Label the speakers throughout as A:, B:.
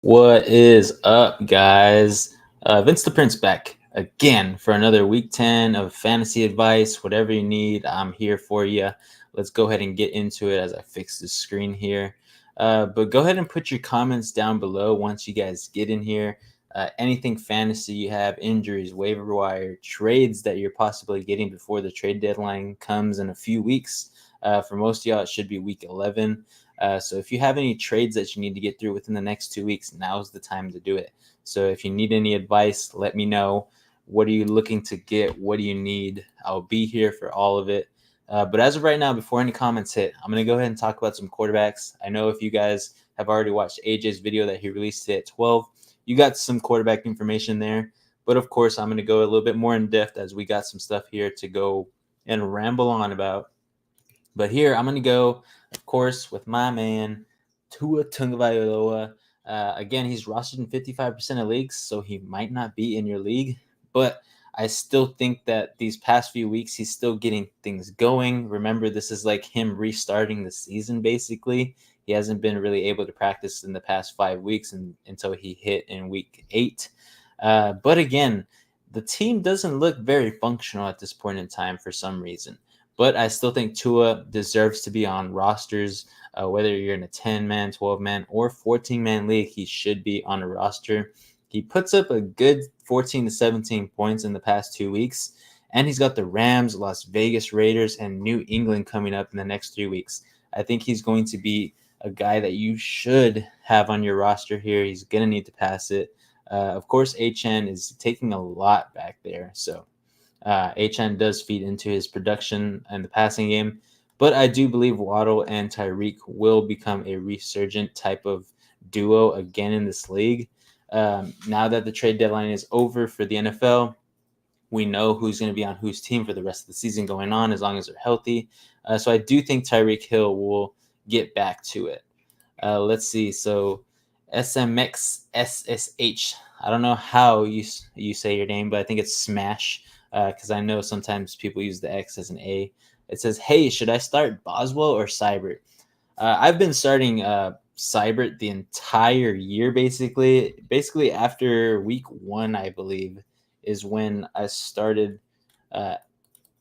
A: What is up, guys? Vince the Prince back again for another week 10 of fantasy advice. Whatever you need, I'm here for you. Let's go ahead and get into it as I fix the screen here. But go ahead and put your comments down below once you guys get in here. Anything fantasy you have, injuries, waiver wire, trades that you're possibly getting before the trade deadline comes in a few weeks. For most of y'all, it should be week 11. So if you have any trades that you need to get through within the next 2 weeks, now's the time to do it. So if you need any advice, let me know. What are you looking to get? What do you need? I'll be here for all of it. But as of right now, before any comments hit, I'm going to go ahead and talk about some quarterbacks. I know if you guys have already watched AJ's video that he released today at 12, you got some quarterback information there. But of course, I'm going to go a little bit more in depth as we got some stuff here to go and ramble on about. But here, I'm going to go, of course, with my man, Tua Tagovailoa. Again, he's rostered in 55% of leagues, so he might not be in your league. But I still think that these past few weeks, he's still getting things going. Remember, this is like him restarting the season, basically. He hasn't been really able to practice in the past 5 weeks until he hit in week 8. But again, the team doesn't look very functional at this point in time for some reason. But I still think Tua deserves to be on rosters. Whether you're in a 10-man, 12-man, or 14-man league, he should be on a roster. He puts up a good 14 to 17 points in the past 2 weeks. And he's got the Rams, Las Vegas Raiders, and New England coming up in the next 3 weeks. I think he's going to be a guy that you should have on your roster here. He's going to need to pass it. Of course, HN is taking a lot back there. So HN does feed into his production and the passing game, but I do believe Waddle and Tyreek will become a resurgent type of duo again in this league. Now that the trade deadline is over for the NFL, we know who's going to be on whose team for the rest of the season going on as long as they're healthy. So I do think Tyreek Hill will get back to it. Let's see. So SMX SSH. I don't know how you say your name, but I think it's Smash. Because I know sometimes people use the X as an A. It says, hey, should I start Boswell or Seibert? I've been starting Seibert the entire year, basically. Basically, after week 1, I believe, is when I started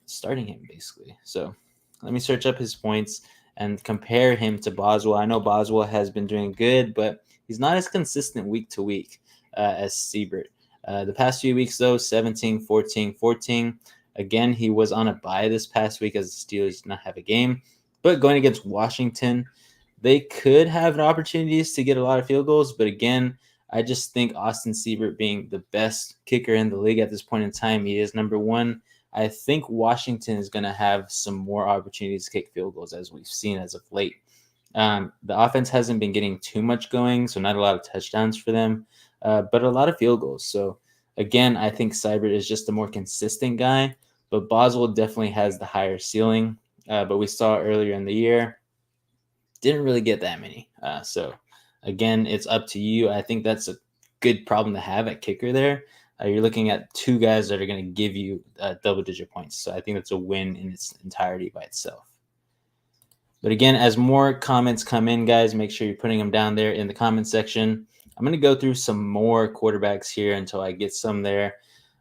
A: starting him, basically. So let me search up his points and compare him to Boswell. I know Boswell has been doing good, but he's not as consistent week to week as Seibert. The past few weeks, though, 17, 14, 14. Again, he was on a bye this past week as the Steelers did not have a game. But going against Washington, they could have opportunities to get a lot of field goals. But again, I just think Austin Seibert being the best kicker in the league at this point in time, he is number 1. I think Washington is going to have some more opportunities to kick field goals as we've seen as of late. The offense hasn't been getting too much going, so not a lot of touchdowns for them. But a lot of field goals. So, again, I think Seibert is just a more consistent guy, but Boswell definitely has the higher ceiling. But we saw earlier in the year, didn't really get that many. So, again, it's up to you. I think that's a good problem to have at kicker there. You're looking at 2 guys that are going to give you double-digit points. So, I think that's a win in its entirety by itself. But again, as more comments come in, guys, make sure you're putting them down there in the comment section. I'm going to go through some more quarterbacks here until I get some there.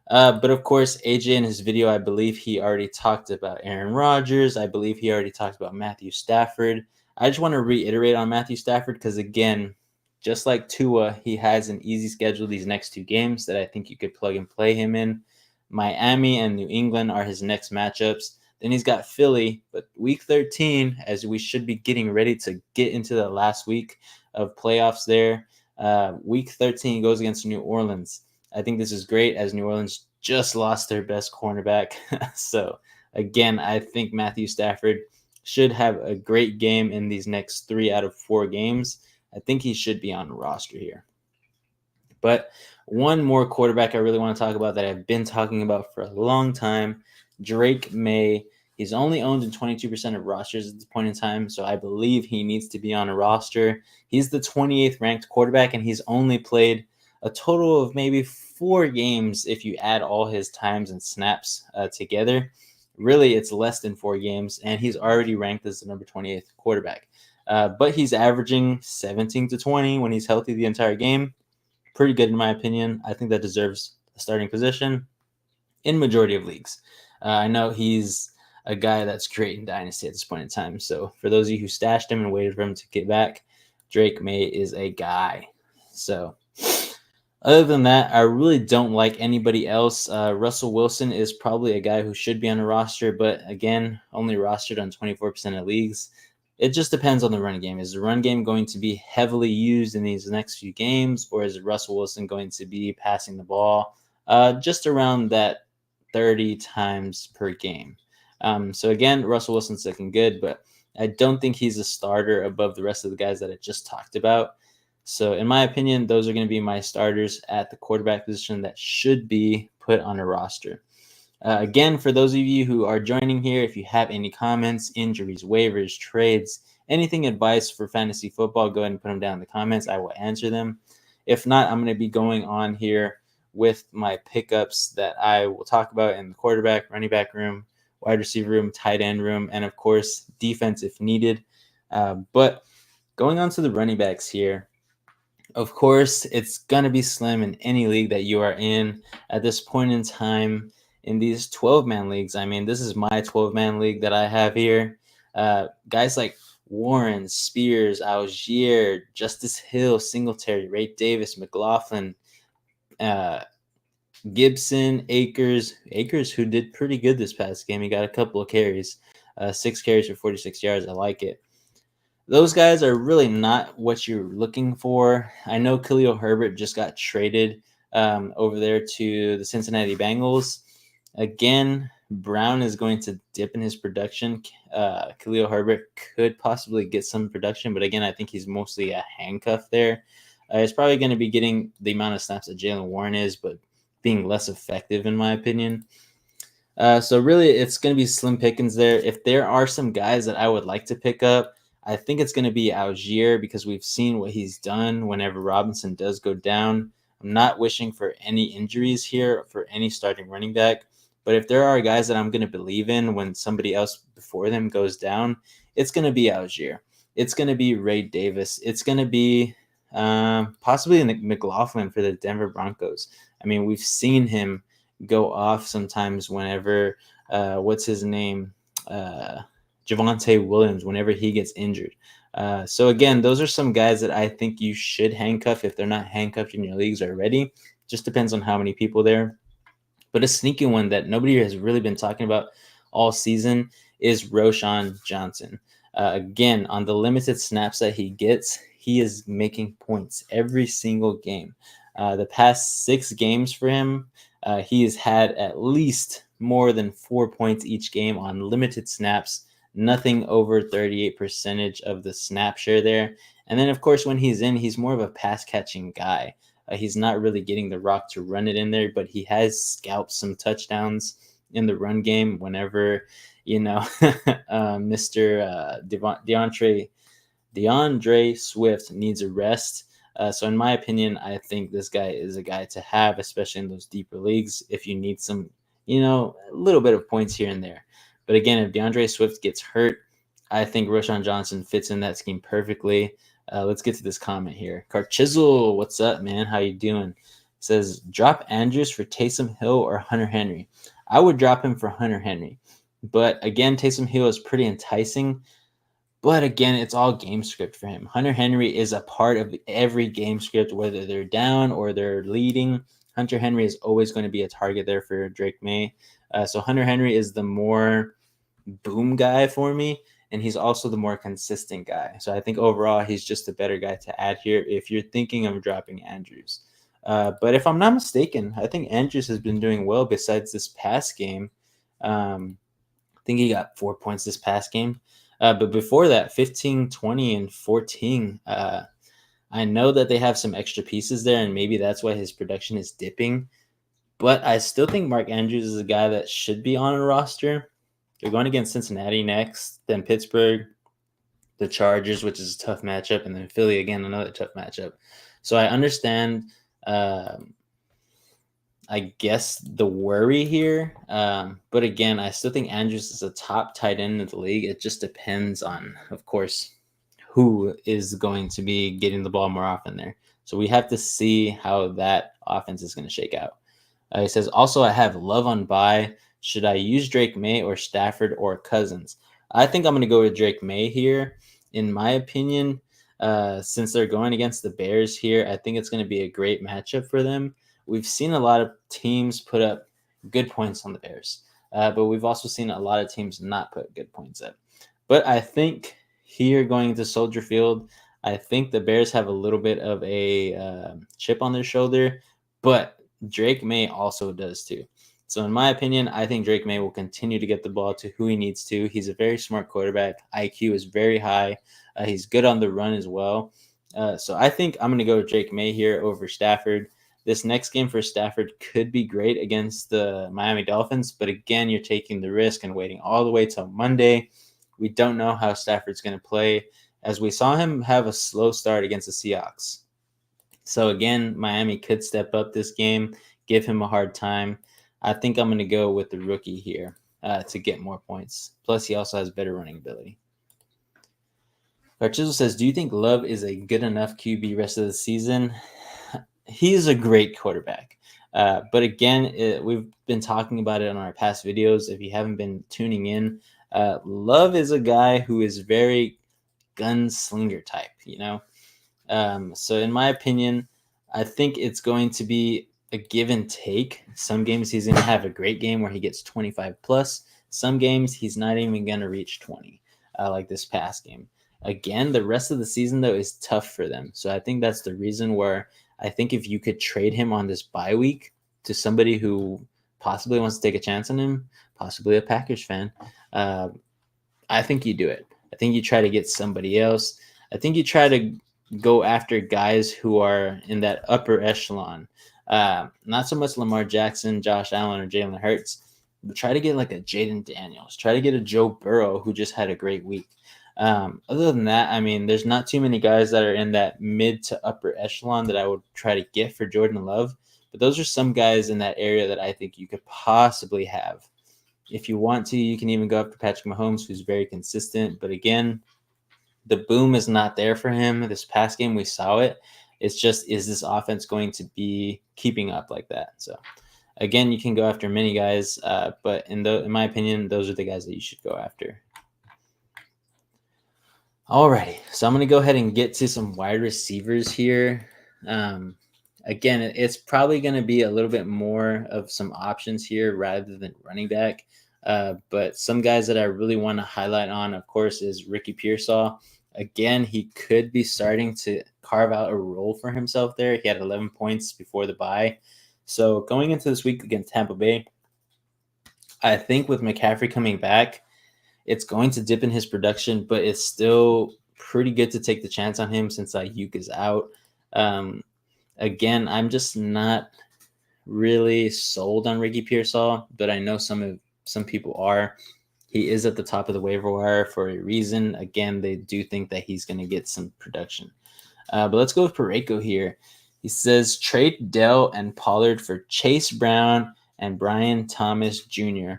A: But of course, AJ in his video, I believe he already talked about Aaron Rodgers. I believe he already talked about Matthew Stafford. I just want to reiterate on Matthew Stafford because, again, just like Tua, he has an easy schedule these next 2 games that I think you could plug and play him in. Miami and New England are his next matchups. Then he's got Philly, but week 13, as we should be getting ready to get into the last week of playoffs there. Week 13 goes against New Orleans. I think this is great as New Orleans just lost their best cornerback. So, again, I think Matthew Stafford should have a great game in these next 3 out of 4 games. I think he should be on the roster here. But one more quarterback I really want to talk about that I've been talking about for a long time, Drake May. He's only owned in 22% of rosters at this point in time, so I believe he needs to be on a roster. He's the 28th ranked quarterback, and he's only played a total of maybe 4 games if you add all his times and snaps together. Really, it's less than 4 games, and he's already ranked as the number 28th quarterback. But he's averaging 17 to 20 when he's healthy the entire game. Pretty good in my opinion. I think that deserves a starting position in majority of leagues. I know he's a guy that's great in Dynasty at this point in time. So for those of you who stashed him and waited for him to get back, Drake May is a guy. So other than that, I really don't like anybody else. Russell Wilson is probably a guy who should be on a roster, but again, only rostered on 24% of leagues. It just depends on the run game. Is the run game going to be heavily used in these next few games, or is Russell Wilson going to be passing the ball just around that 30 times per game? So again, Russell Wilson's looking good, but I don't think he's a starter above the rest of the guys that I just talked about. So in my opinion, those are going to be my starters at the quarterback position that should be put on a roster. Again, for those of you who are joining here, if you have any comments, injuries, waivers, trades, anything advice for fantasy football, go ahead and put them down in the comments. I will answer them. If not, I'm going to be going on here with my pickups that I will talk about in the quarterback, running back room, wide receiver room, tight end room, and of course, defense if needed. But going on to the running backs here, of course, it's going to be slim in any league that you are in at this point in time. In these 12-man leagues, I mean, this is my 12-man league that I have here. Guys like Warren, Spears, Algier, Justice Hill, Singletary, Ray Davis, McLaughlin, Gibson, Akers, who did pretty good this past game. He got a couple of carries, 6 carries for 46 yards. I like it. Those guys are really not what you're looking for. I know Khalil Herbert just got traded over there to the Cincinnati Bengals. Again, Brown is going to dip in his production. Khalil Herbert could possibly get some production, but again, I think he's mostly a handcuff there. He's probably going to be getting the amount of snaps that Jalen Warren is, but being less effective, in my opinion. So really, it's going to be slim pickings there. If there are some guys that I would like to pick up, I think it's going to be Algier because we've seen what he's done whenever Robinson does go down. I'm not wishing for any injuries here for any starting running back. But if there are guys that I'm going to believe in when somebody else before them goes down, it's going to be Algier. It's going to be Ray Davis. It's going to be possibly McLaughlin for the Denver Broncos. I mean, we've seen him go off sometimes whenever, what's his name? Javonte Williams, whenever he gets injured. So again, those are some guys that I think you should handcuff if they're not handcuffed in your leagues already. Just depends on how many people there. But a sneaky one that nobody has really been talking about all season is Roschon Johnson. Again, on the limited snaps that he gets, he is making points every single game. The past 6 games for him, he has had at least more than 4 points each game on limited snaps, nothing over 38% of the snap share there. And then, of course, when he's in, he's more of a pass-catching guy. He's not really getting the rock to run it in there, but he has scalped some touchdowns in the run game whenever, Mr. DeAndre Swift needs a rest. So in my opinion, I think this guy is a guy to have, especially in those deeper leagues, if you need some, a little bit of points here and there. But again, if DeAndre Swift gets hurt, I think Roschon Johnson fits in that scheme perfectly. Let's get to this comment here. Carchizzle, what's up, man? How you doing? It says, drop Andrews for Taysom Hill or Hunter Henry. I would drop him for Hunter Henry. But again, Taysom Hill is pretty enticing. But again, it's all game script for him. Hunter Henry is a part of every game script, whether they're down or they're leading. Hunter Henry is always going to be a target there for Drake May. So Hunter Henry is the more boom guy for me. And he's also the more consistent guy. So I think overall, he's just a better guy to add here if you're thinking of dropping Andrews. But if I'm not mistaken, I think Andrews has been doing well besides this past game. I think he got 4 points this past game. But before that, 15, 20, and 14. I know that they have some extra pieces there, and maybe that's why his production is dipping. But I still think Mark Andrews is a guy that should be on a roster. They're going against Cincinnati next, then Pittsburgh, the Chargers, which is a tough matchup, and then Philly again, another tough matchup. So I understand, I guess, the worry here. But again, I still think Andrews is a top tight end in the league. It just depends on, of course, who is going to be getting the ball more often there. So we have to see how that offense is going to shake out. He says, also, I have Love on bye. Should I use Drake May or Stafford or Cousins? I think I'm going to go with Drake May here. In my opinion, since they're going against the Bears here, I think it's going to be a great matchup for them. We've seen a lot of teams put up good points on the Bears, but we've also seen a lot of teams not put good points up. But I think here going into Soldier Field, I think the Bears have a little bit of a chip on their shoulder, but Drake May also does too. So in my opinion, I think Drake May will continue to get the ball to who he needs to. He's a very smart quarterback. IQ is very high. He's good on the run as well. So I think I'm going to go with Drake May here over Stafford. This next game for Stafford could be great against the Miami Dolphins, but again, you're taking the risk and waiting all the way till Monday. We don't know how Stafford's going to play, as we saw him have a slow start against the Seahawks. So again, Miami could step up this game, give him a hard time. I think I'm going to go with the rookie here to get more points. Plus, he also has better running ability. Chisel says, do you think Love is a good enough QB rest of the season? He's a great quarterback. But again, we've been talking about it on our past videos. If you haven't been tuning in, Love is a guy who is very gunslinger type, So in my opinion, I think it's going to be a give and take. Some games he's going to have a great game where he gets 25 plus. Some games he's not even going to reach 20, like this past game. Again, the rest of the season, though, is tough for them. So I think that's the reason where I think if you could trade him on this bye week to somebody who possibly wants to take a chance on him, possibly a Packers fan, I think you do it. I think you try to get somebody else. I think you try to go after guys who are in that upper echelon. Not so much Lamar Jackson, Josh Allen, or Jalen Hurts, but try to get like a Jaden Daniels. Try to get a Joe Burrow who just had a great week. Other than that, I mean, there's not too many guys that are in that mid to upper echelon that I would try to get for Jordan Love. But those are some guys in that area that I think you could possibly have. If you want to, you can even go after Patrick Mahomes, who's very consistent. But again, the boom is not there for him. This past game, we saw it. It's just, is this offense going to be keeping up like that? So, again, you can go after many guys, but in my opinion, those are the guys that you should go after. Alrighty, so I'm going to go ahead and get to some wide receivers here. Again, it's probably going to be a little bit more of some options here rather than running back. But some guys that I really want to highlight on, of course, is Ricky Pearsall. Again, he could be starting to carve out a role for himself there. He had 11 points before the bye. So going into this week against Tampa Bay, I think with McCaffrey coming back, it's going to dip in his production, but it's still pretty good to take the chance on him since Ayuk is out. Again, I'm just not really sold on Ricky Pearsall, but I know some people are. He is at the top of the waiver wire for a reason. Again, they do think that he's going to get some production. But let's go with Pareko here. He says, trade Dell and Pollard for Chase Brown and Brian Thomas Jr.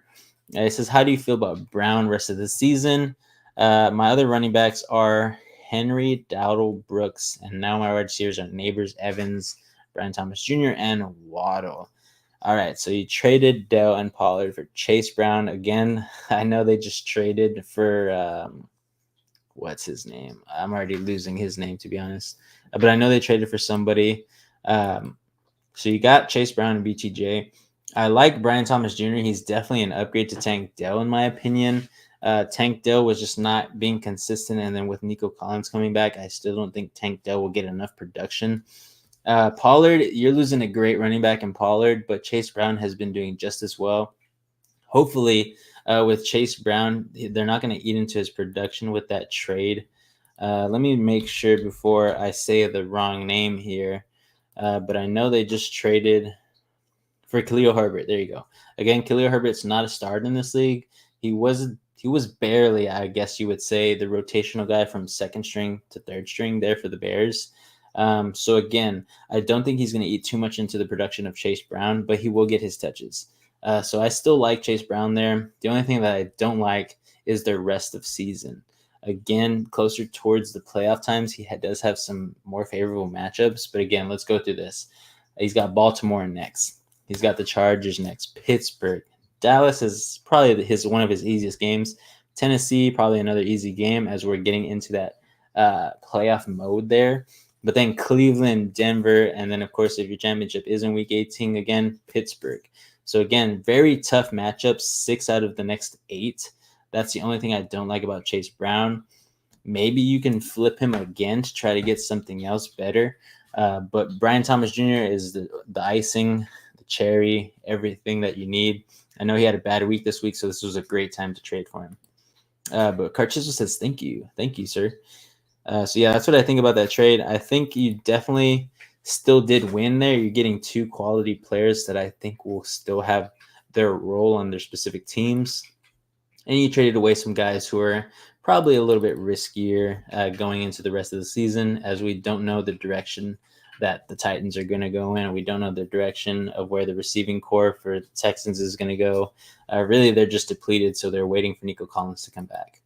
A: He says, how do you feel about Brown rest of the season? My other running backs are Henry, Dowdle, Brooks, and now my wide receivers are Neighbors, Evans, Brian Thomas Jr., and Waddle. All right, so you traded Dell and Pollard for Chase Brown. Again, I know they just traded for, what's his name? I'm already losing his name, to be honest. But I know they traded for somebody. So you got Chase Brown and BTJ. I like Brian Thomas Jr. He's definitely an upgrade to Tank Dell, in my opinion. Tank Dell was just not being consistent, and then with Nico Collins coming back, I still don't think Tank Dell will get enough production. Pollard, you're losing a great running back in Pollard, but Chase Brown has been doing just as well. Hopefully, with Chase Brown, they're not going to eat into his production with that trade. Let me make sure before I say the wrong name here. But I know they just traded for Khalil Herbert. There you go. Again, Khalil Herbert's not a starter in this league. He was barely, I guess you would say, the rotational guy from second string to third string there for the Bears. So again, I don't think he's going to eat too much into the production of Chase Brown, but he will get his touches. So I still like Chase Brown there. The only thing that I don't like is their rest of season. Again, closer towards the playoff times, he does have some more favorable matchups. But again, let's go through this. He's got Baltimore next. He's got the Chargers next. Pittsburgh. Dallas is probably one of his easiest games. Tennessee, probably another easy game as we're getting into that playoff mode there. But then Cleveland, Denver, and then, of course, if your championship is in Week 18, again, Pittsburgh. So, again, very tough matchups, 6 out of the next 8. That's the only thing I don't like about Chase Brown. Maybe you can flip him again to try to get something else better. But Brian Thomas Jr. is the icing, the cherry, everything that you need. I know he had a bad week this week, so this was a great time to trade for him. But Carchizo says, thank you. Thank you, sir. So, yeah, that's what I think about that trade. I think you definitely still did win there. You're getting 2 quality players that I think will still have their role on their specific teams. And you traded away some guys who are probably a little bit riskier going into the rest of the season, as we don't know the direction that the Titans are going to go in. We don't know the direction of where the receiving core for the Texans is going to go. Really, they're just depleted, so they're waiting for Nico Collins to come back.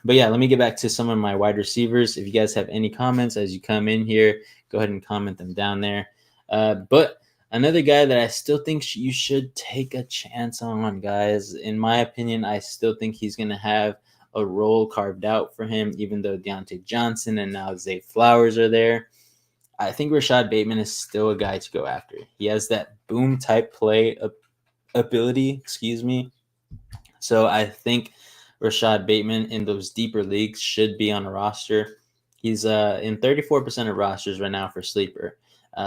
A: But yeah, let me get back to some of my wide receivers. If you guys have any comments as you come in here, go ahead and comment them down there. But another guy that I still think you should take a chance on, guys. In my opinion, I still think he's going to have a role carved out for him, even though Deontay Johnson and now Zay Flowers are there. I think Rashad Bateman is still a guy to go after. He has that boom type play ability, So I think Rashad Bateman in those deeper leagues should be on a roster. He's in 34% of rosters right now for sleeper.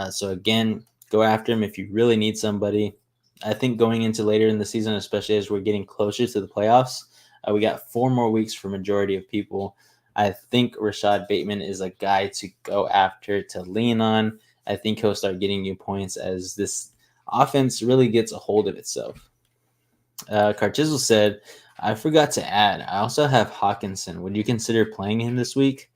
A: So again, go after him if you really need somebody. I think going into later in the season, especially as we're getting closer to the playoffs, we got 4 more weeks for majority of people. I think Rashad Bateman is a guy to go after, to lean on. I think he'll start getting you points as this offense really gets a hold of itself. Carchizzle said, I forgot to add, I also have Hawkinson. Would you consider playing him this week?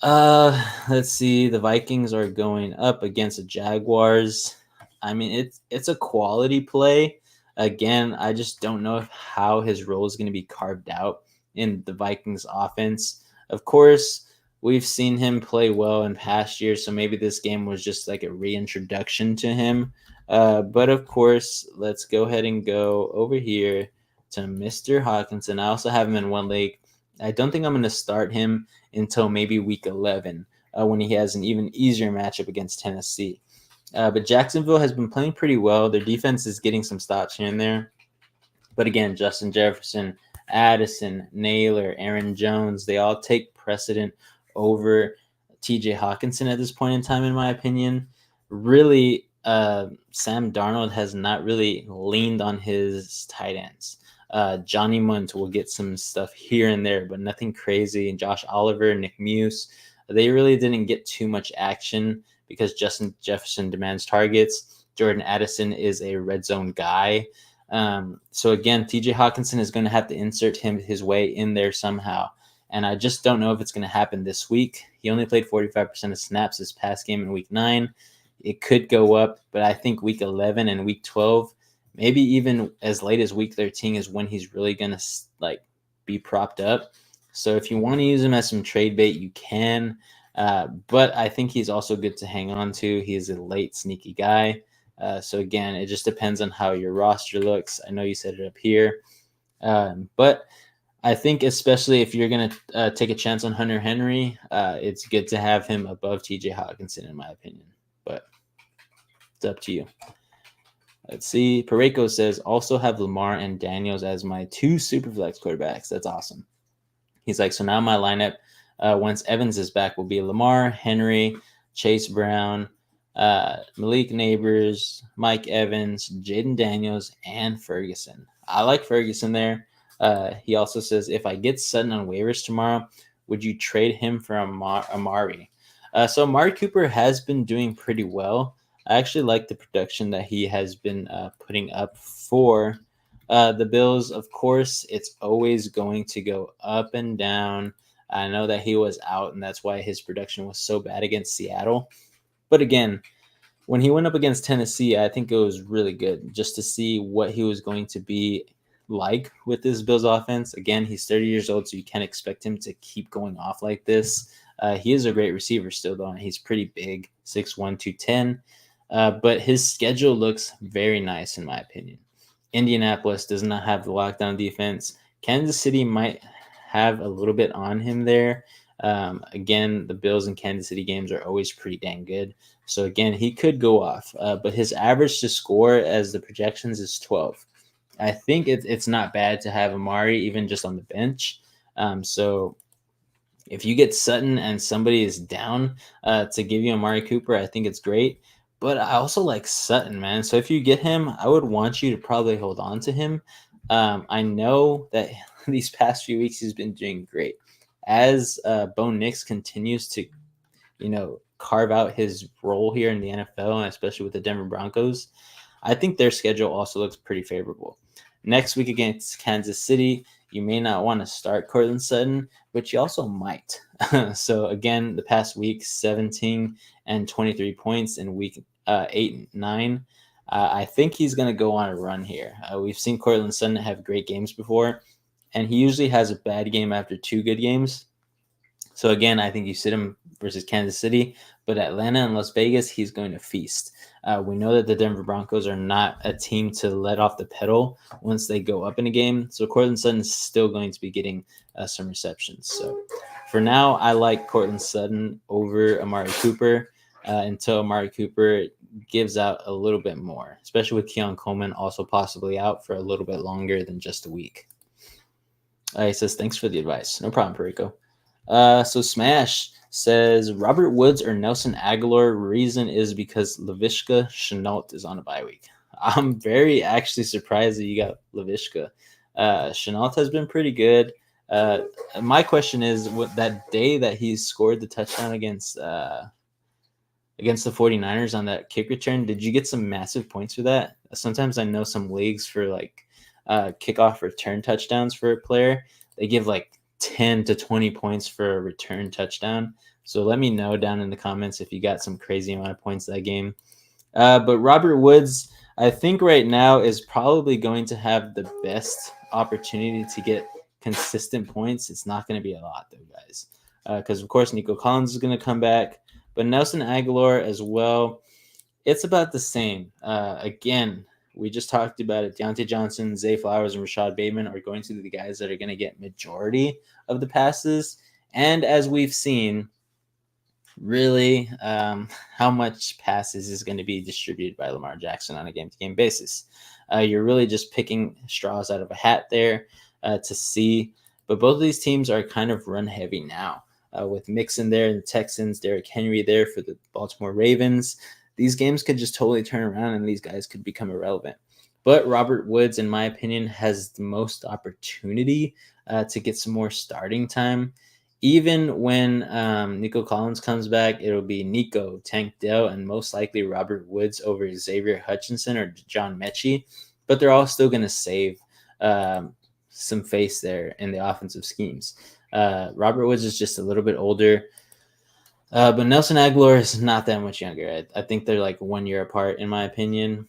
A: Let's see. The Vikings are going up against the Jaguars. I mean, it's a quality play. Again, I just don't know how his role is going to be carved out in the Vikings offense. Of course, we've seen him play well in past years, so maybe this game was just like a reintroduction to him. But of course, let's go ahead and go over here to Mr. Hawkinson. I also have him in one league. I don't think I'm going to start him until maybe week 11 when he has an even easier matchup against Tennessee. But Jacksonville has been playing pretty well. Their defense is getting some stops here and there. But again, Justin Jefferson, Addison, Naylor, Aaron Jones, they all take precedent over TJ Hawkinson at this point in time, in my opinion. Really, Sam Darnold has not really leaned on his tight ends. Johnny Munt will get some stuff here and there, but nothing crazy. And Josh Oliver, Nick Muse, they really didn't get too much action because Justin Jefferson demands targets. Jordan Addison is a red zone guy. So again, TJ Hawkinson is going to have to insert his way in there somehow. And I just don't know if it's going to happen this week. He only played 45% of snaps this past game in week 9. It could go up, but I think week 11 and week 12, maybe even as late as week 13 is when he's really going to be propped up. So if you want to use him as some trade bait, you can. But I think he's also good to hang on to. He's a late sneaky guy. So again, it just depends on how your roster looks. I know you set it up here. But I think especially if you're going to take a chance on Hunter Henry, it's good to have him above TJ Hawkinson, in my opinion. But it's up to you. Let's see. Pareko says, also have Lamar and Daniels as my 2 Superflex quarterbacks. That's awesome. He's like, so now my lineup, once Evans is back, will be Lamar, Henry, Chase Brown, Malik Neighbors, Mike Evans, Jaden Daniels, and Ferguson. I like Ferguson there. He also says, if I get Sutton on waivers tomorrow, would you trade him for Amari? So Amari Cooper has been doing pretty well. I actually like the production that he has been putting up for the Bills. Of course, it's always going to go up and down. I know that he was out, and that's why his production was so bad against Seattle. But again, when he went up against Tennessee, I think it was really good just to see what he was going to be like with this Bills offense. Again, he's 30 years old, so you can't expect him to keep going off like this. He is a great receiver still, though, and he's pretty big, 6'1", 210. But his schedule looks very nice, in my opinion. Indianapolis does not have the lockdown defense. Kansas City might have a little bit on him there. Again, the Bills and Kansas City games are always pretty dang good. So again, he could go off, but his average to score as the projections is 12. I think it's not bad to have Amari even just on the bench. So if you get Sutton and somebody is down to give you Amari Cooper, I think it's great. But I also like Sutton, man. So if you get him, I would want you to probably hold on to him. I know that these past few weeks he's been doing great. As Bo Nix continues to, carve out his role here in the NFL, and especially with the Denver Broncos, I think their schedule also looks pretty favorable. Next week against Kansas City, you may not want to start Courtland Sutton, but you also might. So again, the past week, 17 and 23 points in week 8 and 9. I think he's going to go on a run here. We've seen Courtland Sutton have great games before, and he usually has a bad game after 2 good games. So again, I think you sit him versus Kansas City, but Atlanta and Las Vegas, he's going to feast. We know that the Denver Broncos are not a team to let off the pedal once they go up in a game. So Courtland Sutton is still going to be getting some receptions. So for now, I like Courtland Sutton over Amari Cooper until Amari Cooper gives out a little bit more, especially with Keon Coleman also possibly out for a little bit longer than just a week. He says, thanks for the advice. No problem, Perico. So Smash says Robert Woods or Nelson Aguilar. Reason is because Laviska Shenault is on a bye week. I'm very actually surprised that you got Laviska. Shenault has been pretty good. My question is, what that day that he scored the touchdown against the 49ers on that kick return, did you get some massive points for that? Sometimes I know some leagues for like kickoff return touchdowns for a player, they give like 10 to 20 points for a return touchdown. So let me know down in the comments if you got some crazy amount of points that game. But Robert Woods, I think right now is probably going to have the best opportunity to get consistent points. It's not going to be a lot though, guys. Because of course Nico Collins is going to come back, but Nelson Aguilar as well. It's about the same. Again, we just talked about it. Deontay Johnson, Zay Flowers, and Rashad Bateman are going to be the guys that are going to get majority of the passes. And as we've seen, really, how much passes is going to be distributed by Lamar Jackson on a game-to-game basis. You're really just picking straws out of a hat there to see. But both of these teams are kind of run heavy now. With Mixon there and the Texans, Derrick Henry there for the Baltimore Ravens. These games could just totally turn around and these guys could become irrelevant. But Robert Woods, in my opinion, has the most opportunity to get some more starting time. Even when Nico Collins comes back, it'll be Nico, Tank Dell, and most likely Robert Woods over Xavier Hutchinson or John Mechie. But they're all still going to save some face there in the offensive schemes. Robert Woods is just a little bit older. But Nelson Aguilar is not that much younger. I think they're like 1 year apart, in my opinion.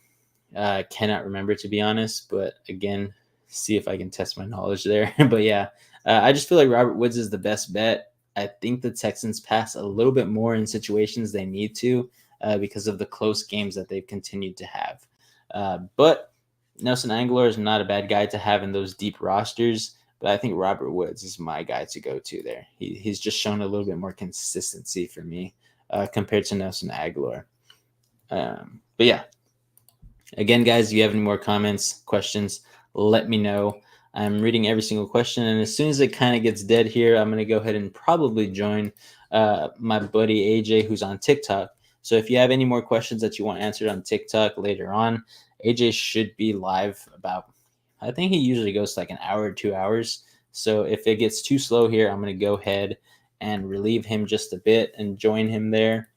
A: Cannot remember, to be honest. But again, see if I can test my knowledge there. But yeah, I just feel like Robert Woods is the best bet. I think the Texans pass a little bit more in situations they need to because of the close games that they've continued to have. But Nelson Aguilar is not a bad guy to have in those deep rosters. But I think Robert Woods is my guy to go to there. He's just shown a little bit more consistency for me compared to Nelson Aguilar. But yeah, again, guys, if you have any more comments, questions, let me know. I'm reading every single question. And as soon as it kind of gets dead here, I'm going to go ahead and probably join my buddy AJ, who's on TikTok, So if you have any more questions that you want answered on TikTok later on, AJ should be live about, I think he usually goes to like an hour or 2 hours. So if it gets too slow here, I'm going to go ahead and relieve him just a bit and join him there.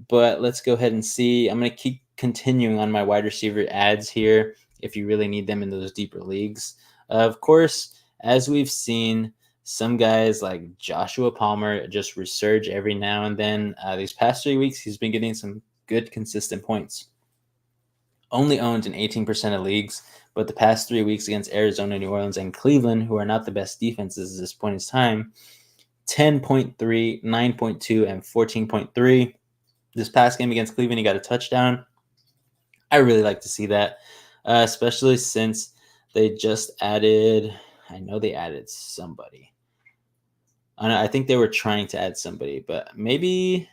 A: But let's go ahead and see. I'm going to keep continuing on my wide receiver ads here if you really need them in those deeper leagues. Of course, as we've seen, some guys like Joshua Palmer just resurge every now and then. These past 3 weeks, he's been getting some good, consistent points. Only owned in 18% of leagues, but the past 3 weeks against Arizona, New Orleans, and Cleveland, who are not the best defenses at this point in time, 10.3, 9.2, and 14.3. This past game against Cleveland, he got a touchdown. I really like to see that, especially since they just added, I know they added somebody. I think they were trying to add somebody, but maybe,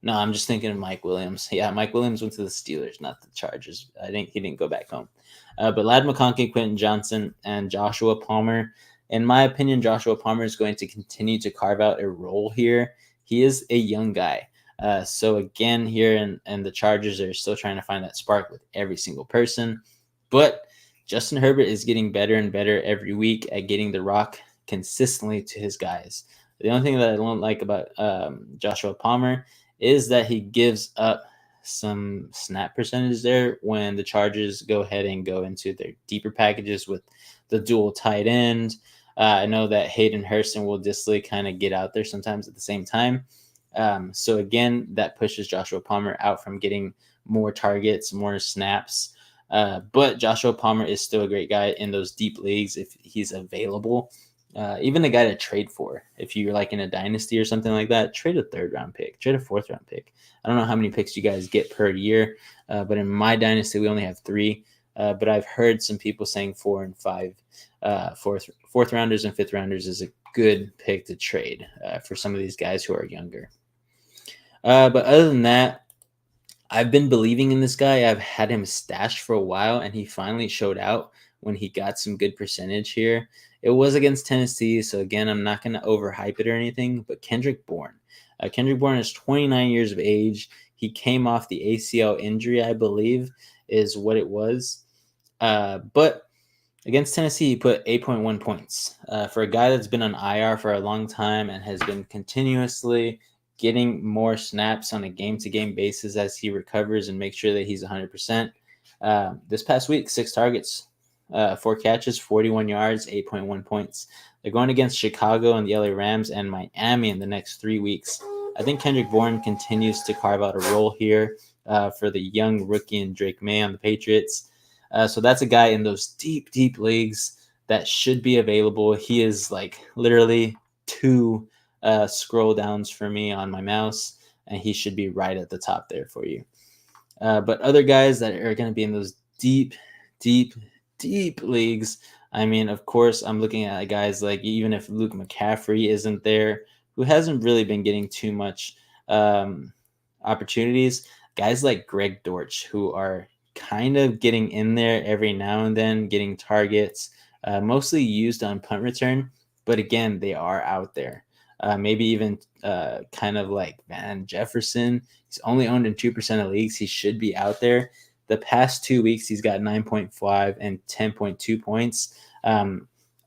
A: no, I'm just thinking of Mike Williams. Yeah, Mike Williams went to the Steelers, not the Chargers. I think he didn't go back home. But Ladd McConkey, Quentin Johnson, and Joshua Palmer. In my opinion, Joshua Palmer is going to continue to carve out a role here. He is a young guy. So again, here and the Chargers are still trying to find that spark with every single person. But Justin Herbert is getting better and better every week at getting the rock consistently to his guys. The only thing that I don't like about Joshua Palmer is that he gives up some snap percentage there when the Chargers go ahead and go into their deeper packages with the dual tight end. I know that Hayden Hurst and Will Dissly kind of get out there sometimes at the same time. So again, that pushes Joshua Palmer out from getting more targets, more snaps. But Joshua Palmer is still a great guy in those deep leagues if he's available. Even a guy to trade for. If you're like in a dynasty or something like that, trade a 3rd round pick, trade a 4th round pick. I don't know how many picks you guys get per year, but in my dynasty, we only have 3. But I've heard some people saying 4 and 5. Fourth rounders and 5th rounders is a good pick to trade for some of these guys who are younger. But other than that, I've been believing in this guy. I've had him stashed for a while, and he finally showed out when he got some good percentage here. It was against Tennessee, so again, I'm not going to overhype it or anything, but Kendrick Bourne. Kendrick Bourne is 29 years of age. He came off the ACL injury, I believe, is what it was. But against Tennessee, he put 8.1 points. For a guy that's been on IR for a long time and has been continuously getting more snaps on a game-to-game basis as he recovers and makes sure that he's 100%. This past week, 6 targets, 4 catches, 41 yards, 8.1 points. They're going against Chicago and the LA Rams and Miami in the next 3 weeks. I think Kendrick Bourne continues to carve out a role here for the young rookie and Drake May on the Patriots. So that's a guy in those deep, deep leagues that should be available. He is like literally 2 scroll downs for me on my mouse, and he should be right at the top there for you. But other guys that are going to be in those deep, deep, deep leagues, I mean, of course, I'm looking at guys like, even if Luke McCaffrey isn't there, who hasn't really been getting too much opportunities, guys like Greg Dortch, who are kind of getting in there every now and then, getting targets, mostly used on punt return. But again, they are out there. Maybe even kind of like Van Jefferson. He's only owned in 2% of leagues. He should be out there. The past 2 weeks, he's got 9.5 and 10.2 points.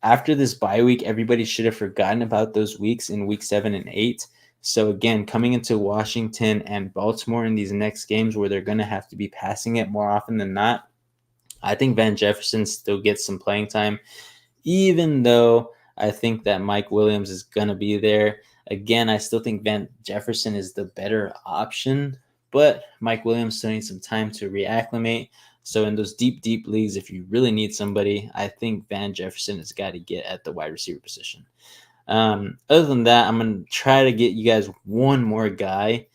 A: After this bye week, everybody should have forgotten about those weeks in week 7 and 8. So again, coming into Washington and Baltimore in these next games where they're going to have to be passing it more often than not, I think Van Jefferson still gets some playing time, even though I think that Mike Williams is going to be there. Again, I still think Van Jefferson is the better option, but Mike Williams still needs some time to reacclimate. So in those deep, deep leagues, if you really need somebody, I think Van Jefferson has got to get at the wide receiver position. Other than that, I'm going to try to get you guys one more guy.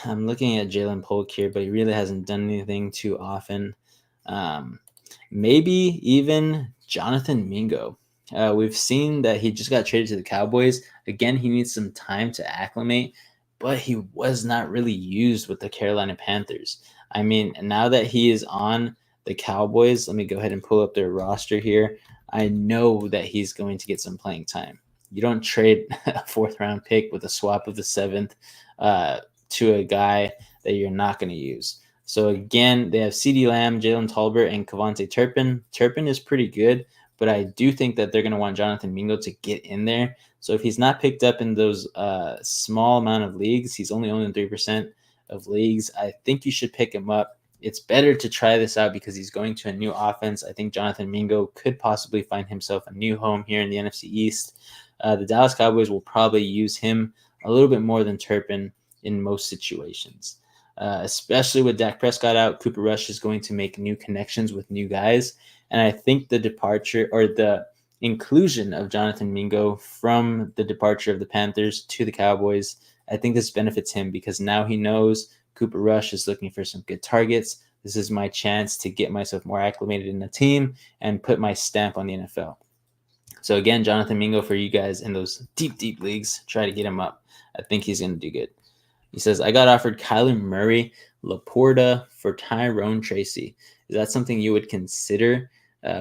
A: I'm looking at Jalen Polk here, but he really hasn't done anything too often. Maybe even Jonathan Mingo. We've seen that he just got traded to the Cowboys. Again, he needs some time to acclimate, but he was not really used with the Carolina Panthers. I mean, now that he is on the Cowboys, let me go ahead and pull up their roster here. I know that he's going to get some playing time. You don't trade a 4th round pick with a swap of the 7th to a guy that you're not going to use. So again, they have CeeDee Lamb, Jalen Tolbert, and Kevontae Turpin. Turpin is pretty good, but I do think that they're going to want Jonathan Mingo to get in there. So if he's not picked up in those small amount of leagues, he's only owned in 3% of leagues. I think you should pick him up. It's better to try this out because he's going to a new offense. I think Jonathan Mingo could possibly find himself a new home here in the NFC East. The Dallas Cowboys will probably use him a little bit more than Turpin in most situations. Especially with Dak Prescott out, Cooper Rush is going to make new connections with new guys. And I think the departure or the inclusion of Jonathan Mingo from the departure of the Panthers to the Cowboys, I think this benefits him because now he knows Cooper Rush is looking for some good targets. This is my chance to get myself more acclimated in the team and put my stamp on the NFL. So again, Jonathan Mingo for you guys in those deep leagues, try to get him up. I think he's going to do good. He says, I got offered Kyler Murray, Laporta for Tyrone Tracy. Is that something you would consider?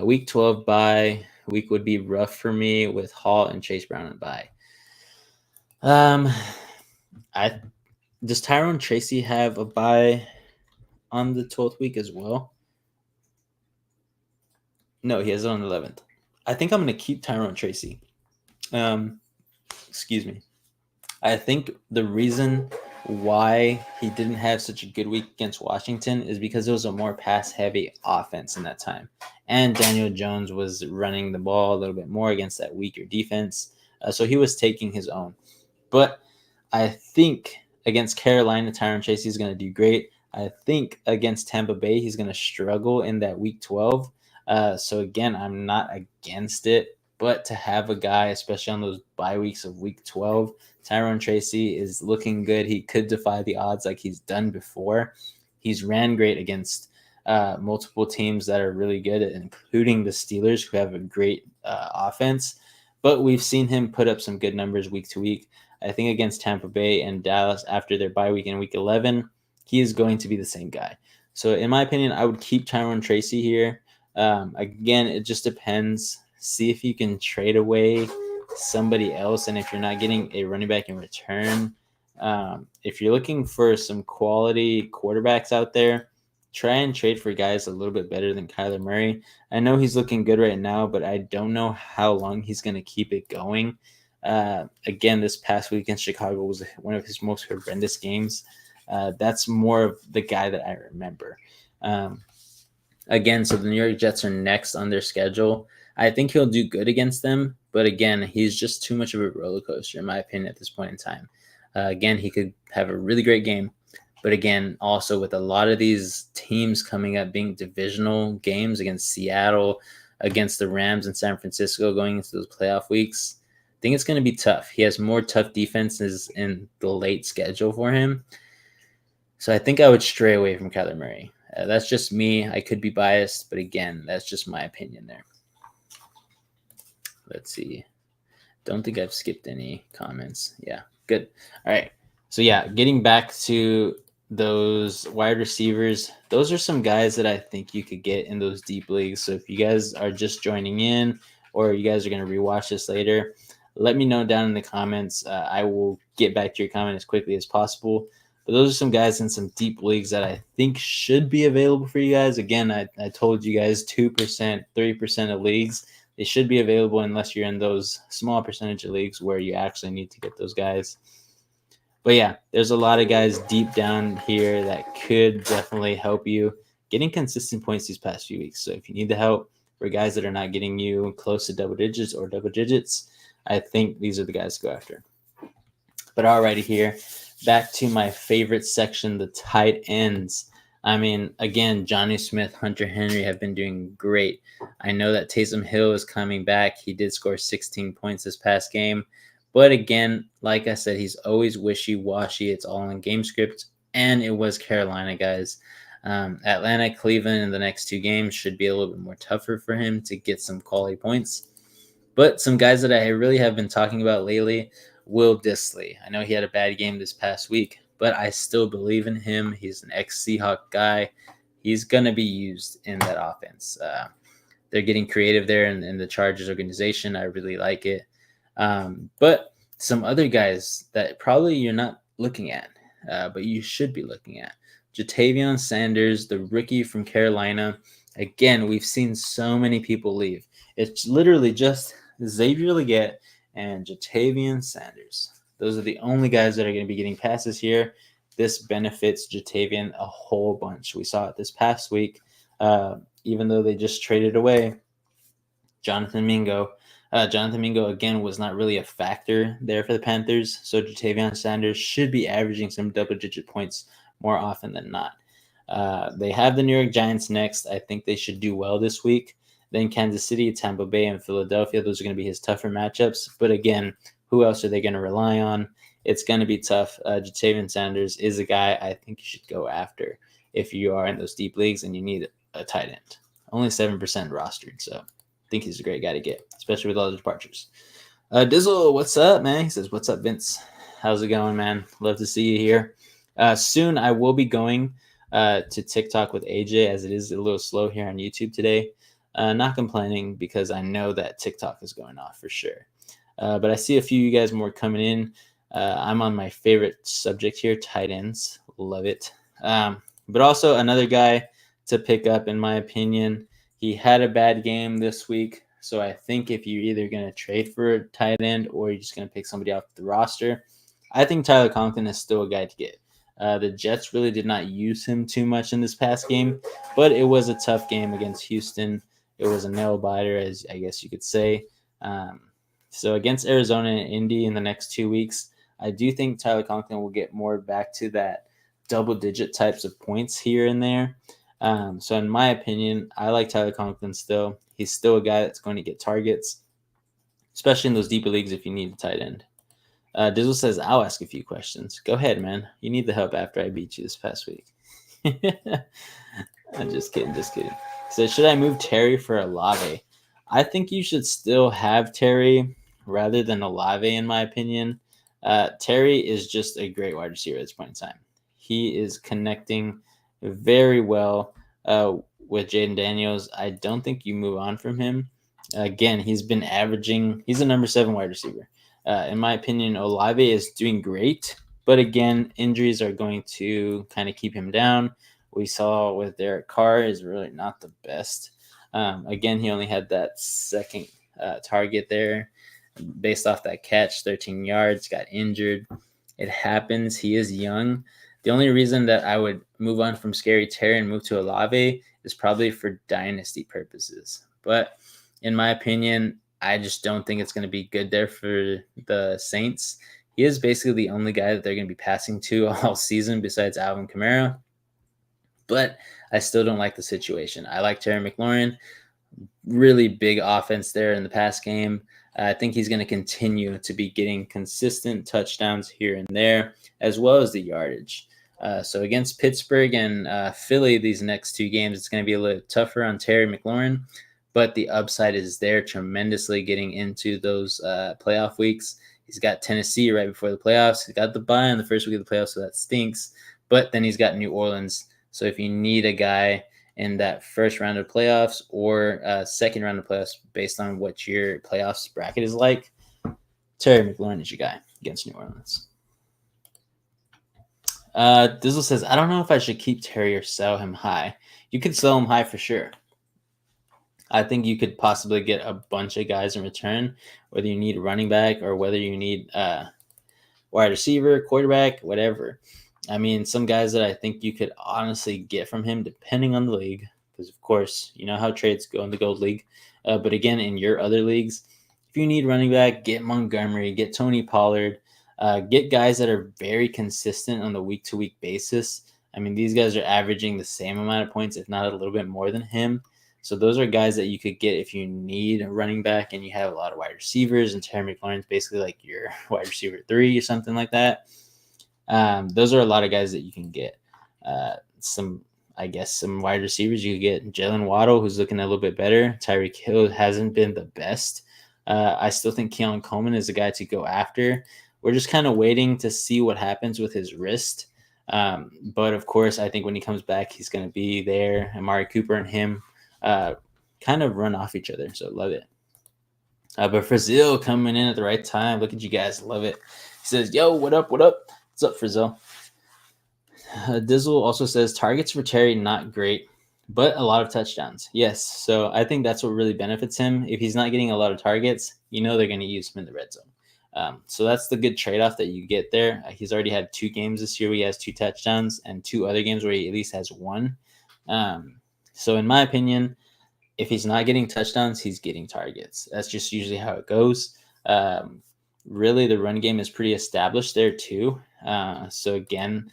A: Week 12 bye week would be rough for me with Hall and Chase Brown and bye. Does Tyrone Tracy have a bye on the 12th week as well? No, he has it on the 11th. I think I'm going to keep Tyrone Tracy. Excuse me. I think the reason why he didn't have such a good week against Washington is because it was a more pass-heavy offense in that time. And Daniel Jones was running the ball a little bit more against that weaker defense. So he was taking his own. But I think against Carolina, Tyrone Tracy is going to do great. I think against Tampa Bay, he's going to struggle in that week 12. So again, I'm not against it. But to have a guy, especially on those bye weeks of week 12, Tyrone Tracy is looking good. He could defy the odds like he's done before. He's ran great against multiple teams that are really good, including the Steelers, who have a great offense. But we've seen him put up some good numbers week to week. I think against Tampa Bay and Dallas after their bye week in week 11, he is going to be the same guy. So in my opinion, I would keep Tyrone Tracy here. Again, it just depends. See if you can trade away somebody else. And if you're not getting a running back in return, if you're looking for some quality quarterbacks out there, try and trade for guys a little bit better than Kyler Murray. I know he's looking good right now, but I don't know how long he's going to keep it going. Again, this past week in Chicago was one of his most horrendous games. That's more of the guy that I remember. Again, so the New York Jets are next on their schedule. I think he'll do good against them, but again, he's just too much of a roller coaster, in my opinion, at this point in time. Again, he could have a really great game, but again, also with a lot of these teams coming up being divisional games against Seattle, against the Rams and San Francisco going into those playoff weeks, I think it's going to be tough. He has more tough defenses in the late schedule for him. So I think I would stray away from Kyler Murray. That's just me. I could be biased, but again, that's just my opinion there. Let's see. Don't think I've skipped any comments. Yeah, good. All right. So yeah, getting back to those wide receivers, those are some guys that I think you could get in those deep leagues. So if you guys are just joining in or you guys are going to rewatch this later, let me know down in the comments. I will get back to your comment as quickly as possible. But those are some guys in some deep leagues that I think should be available for you guys. Again, I told you guys 2%, 3% of leagues. They should be available unless you're in those small percentage of leagues where you actually need to get those guys. But yeah, there's a lot of guys deep down here that could definitely help you getting consistent points these past few weeks. So if you need the help for guys that are not getting you close to double digits or double digits, I think these are the guys to go after. But alrighty here, back to my favorite section, the tight ends. I mean, again, Johnny Smith, Hunter Henry have been doing great. I know that Taysom Hill is coming back. He did score 16 points this past game. But again, like I said, he's always wishy-washy. It's all in game script. And it was Carolina, guys. Atlanta, Cleveland in the next two games should be a little bit more tougher for him to get some quality points. But some guys that I really have been talking about lately, Will Dissly. I know he had a bad game this past week, but I still believe in him. He's an ex-Seahawk guy. He's going to be used in that offense. They're getting creative there in the Chargers organization. I really like it. But some other guys that probably you're not looking at. but you should be looking at Jatavion Sanders, the rookie from Carolina. Again, we've seen so many people leave. It's literally just Xavier Legette and Jatavion Sanders. Those are the only guys that are going to be getting passes here. This benefits Jatavion a whole bunch. We saw it this past week, even though they just traded away Jonathan Mingo. Jonathan Mingo, again, was not really a factor there for the Panthers, so Jatavion Sanders should be averaging some double-digit points more often than not. They have the New York Giants next. I think they should do well this week. Then Kansas City, Tampa Bay, and Philadelphia. Those are going to be his tougher matchups. But again, who else are they going to rely on? It's going to be tough. Jatavion Sanders is a guy I think you should go after if you are in those deep leagues and you need a tight end. Only 7% rostered, so I think he's a great guy to get, especially with all the departures. Dizzle, what's up, man? He says, what's up, Vince? How's it going, man? Love to see you here. Soon I will be going to TikTok with AJ, as it is a little slow here on YouTube today. Not complaining, because I know that TikTok is going off for sure. But I see a few of you guys more coming in. I'm on my favorite subject here, tight ends. Love it. But also another guy to pick up, in my opinion. He had a bad game this week, so I think if you're either going to trade for a tight end or you're just going to pick somebody off the roster, I think Tyler Conklin is still a guy to get. The Jets really did not use him too much in this past game, but it was a tough game against Houston. It was a nail biter, as I guess you could say. So against Arizona and Indy in the next 2 weeks, I do think Tyler Conklin will get more back to that double-digit types of points here and there. So in my opinion, I like Tyler Conklin still. He's still a guy that's going to get targets, especially in those deeper leagues if you need a tight end. Dizzle says, I'll ask a few questions. Go ahead, man. You need the help after I beat you this past week. I'm just kidding. So should I move Terry for Olave? I think you should still have Terry rather than Olave, in my opinion. Terry is just a great wide receiver at this point in time. He is connecting very well with Jaden Daniels. I don't think you move on from him. Again, he's been averaging – he's a number 7 wide receiver. In my opinion, Olave is doing great. But again, injuries are going to kind of keep him down. We saw with Derek Carr is really not the best. Again, he only had that second target there based off that catch, 13 yards, got injured. It happens. He is young. The only reason that I would move on from Scary Terry and move to Olave is probably for dynasty purposes. But in my opinion, I just don't think it's going to be good there for the Saints. He is basically the only guy that they're going to be passing to all season besides Alvin Kamara. But I still don't like the situation. I like Terry McLaurin. Really big offense there in the pass game. I think he's going to continue to be getting consistent touchdowns here and there, as well as the yardage. So against Pittsburgh and Philly, these next 2 games, it's going to be a little tougher on Terry McLaurin, but the upside is there tremendously getting into those playoff weeks. He's got Tennessee right before the playoffs. He's got the bye in the first week of the playoffs, so that stinks. But then he's got New Orleans. So if you need a guy in that first round of playoffs or second round of playoffs based on what your playoffs bracket is like, Terry McLaurin is your guy against New Orleans. Dizzle says, I don't know if I should keep Terry or sell him high. You could sell him high for sure. I think you could possibly get a bunch of guys in return, whether you need a running back or whether you need wide receiver, quarterback, whatever. I mean, some guys that I think you could honestly get from him, depending on the league, because, of course, you know how trades go in the Gold League. But, again, in your other leagues, if you need running back, get Montgomery, get Tony Pollard, get guys that are very consistent on the week-to-week basis. I mean, these guys are averaging the same amount of points, if not a little bit more than him. So those are guys that you could get if you need a running back and you have a lot of wide receivers, and Terry McLaurin's basically like your wide receiver 3 or something like that. Those are a lot of guys that you can get. Some wide receivers. You could get Jalen Waddle, who's looking a little bit better. Tyreek Hill hasn't been the best. I still think Keon Coleman is a guy to go after. We're just kind of waiting to see what happens with his wrist. But, of course, I think when he comes back, he's going to be there. Amari Cooper and him kind of run off each other, so love it. But Brazil coming in at the right time. Look at you guys. Love it. He says, yo, what up? What's up, Frizzle? Dizzle also says targets for Terry not great, but a lot of touchdowns. Yes, so I think that's what really benefits him. If he's not getting a lot of targets, they're going to use him in the red zone. So that's the good trade-off that you get there. He's already had 2 games this year where he has 2 touchdowns and 2 other games where he at least has 1. So in my opinion, if he's not getting touchdowns, he's getting targets. That's just usually how it goes. Really, the run game is pretty established there too. So again,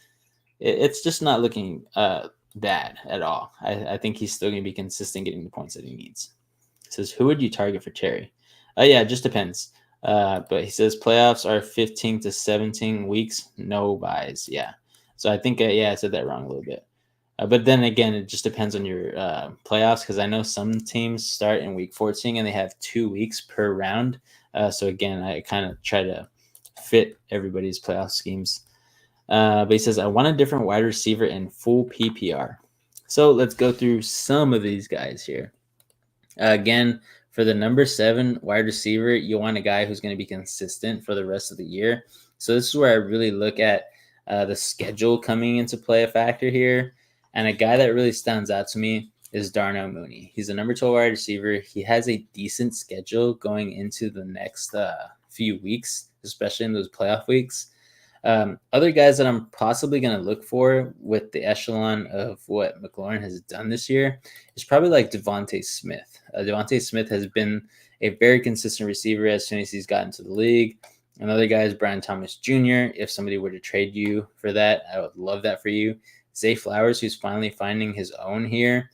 A: it's just not looking bad at all. I think he's still going to be consistent getting the points that he needs. It says, who would you target for Terry? Yeah, it just depends. But he says playoffs are 15 to 17 weeks, no buys. Yeah. So I think, I said that wrong a little bit. But then again, it just depends on your playoffs, because I know some teams start in week 14 and they have 2 weeks per round. So again, I kind of try to fit everybody's playoff schemes. But he says, I want a different wide receiver in full PPR. So let's go through some of these guys here. Again, for the number 7 wide receiver, you want a guy who's going to be consistent for the rest of the year. So this is where I really look at the schedule coming into play a factor here. And a guy that really stands out to me is Darnell Mooney. He's a number 12 wide receiver. He has a decent schedule going into the next few weeks, especially in those playoff weeks. Other guys that I'm possibly going to look for with the echelon of what McLaurin has done this year is probably like Devontae Smith. Devontae Smith has been a very consistent receiver as soon as he's gotten to the league. Another guy is Brian Thomas Jr. If somebody were to trade you for that, I would love that for you. Zay Flowers, who's finally finding his own here.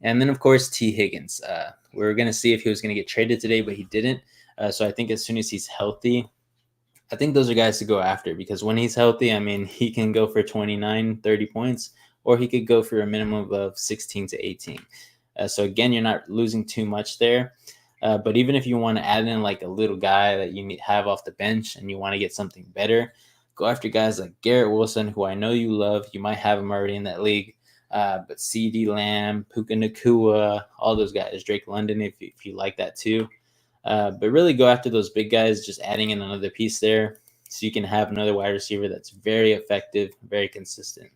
A: And then, of course, T. Higgins. We were going to see if he was going to get traded today, but he didn't. So I think as soon as he's healthy, I think those are guys to go after, because when he's healthy, I mean, he can go for 29, 30 points, or he could go for a minimum of 16 to 18. So again, you're not losing too much there. But even if you want to add in like a little guy that you have off the bench and you want to get something better, go after guys like Garrett Wilson, who I know you love. You might have him already in that league. But CeeDee Lamb, Puka Nacua, all those guys, Drake London, if you like that too. But really go after those big guys, just adding in another piece there so you can have another wide receiver that's very effective, very consistent.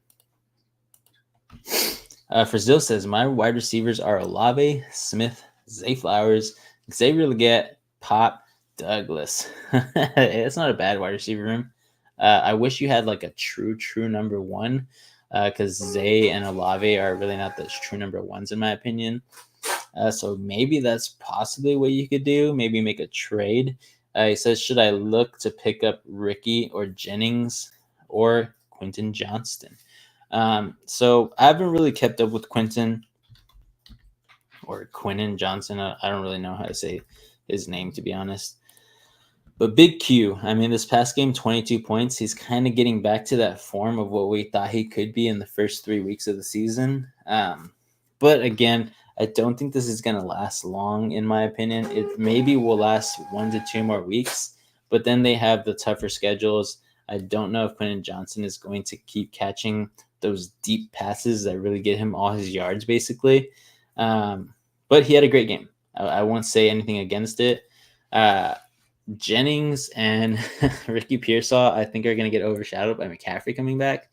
A: Frazil says, my wide receivers are Olave, Smith, Zay Flowers, Xavier Legette, Pop, Douglas. It's not a bad wide receiver room. I wish you had like a true number 1, because Zay and Olave are really not the true number 1s in my opinion. So maybe that's possibly what you could do. Maybe make a trade. He says, should I look to pick up Ricky or Jennings or Quentin Johnston? So I haven't really kept up with Quentin Johnson. I don't really know how to say his name, to be honest. But Big Q, I mean, this past game, 22 points. He's kind of getting back to that form of what we thought he could be in the first 3 weeks of the season. But again, I don't think this is going to last long, in my opinion. It maybe will last 1 to 2 more weeks, but then they have the tougher schedules. I don't know if Quentin Johnson is going to keep catching those deep passes that really get him all his yards, basically. But he had a great game. I won't say anything against it. Jennings and Ricky Pearsall, I think, are going to get overshadowed by McCaffrey coming back.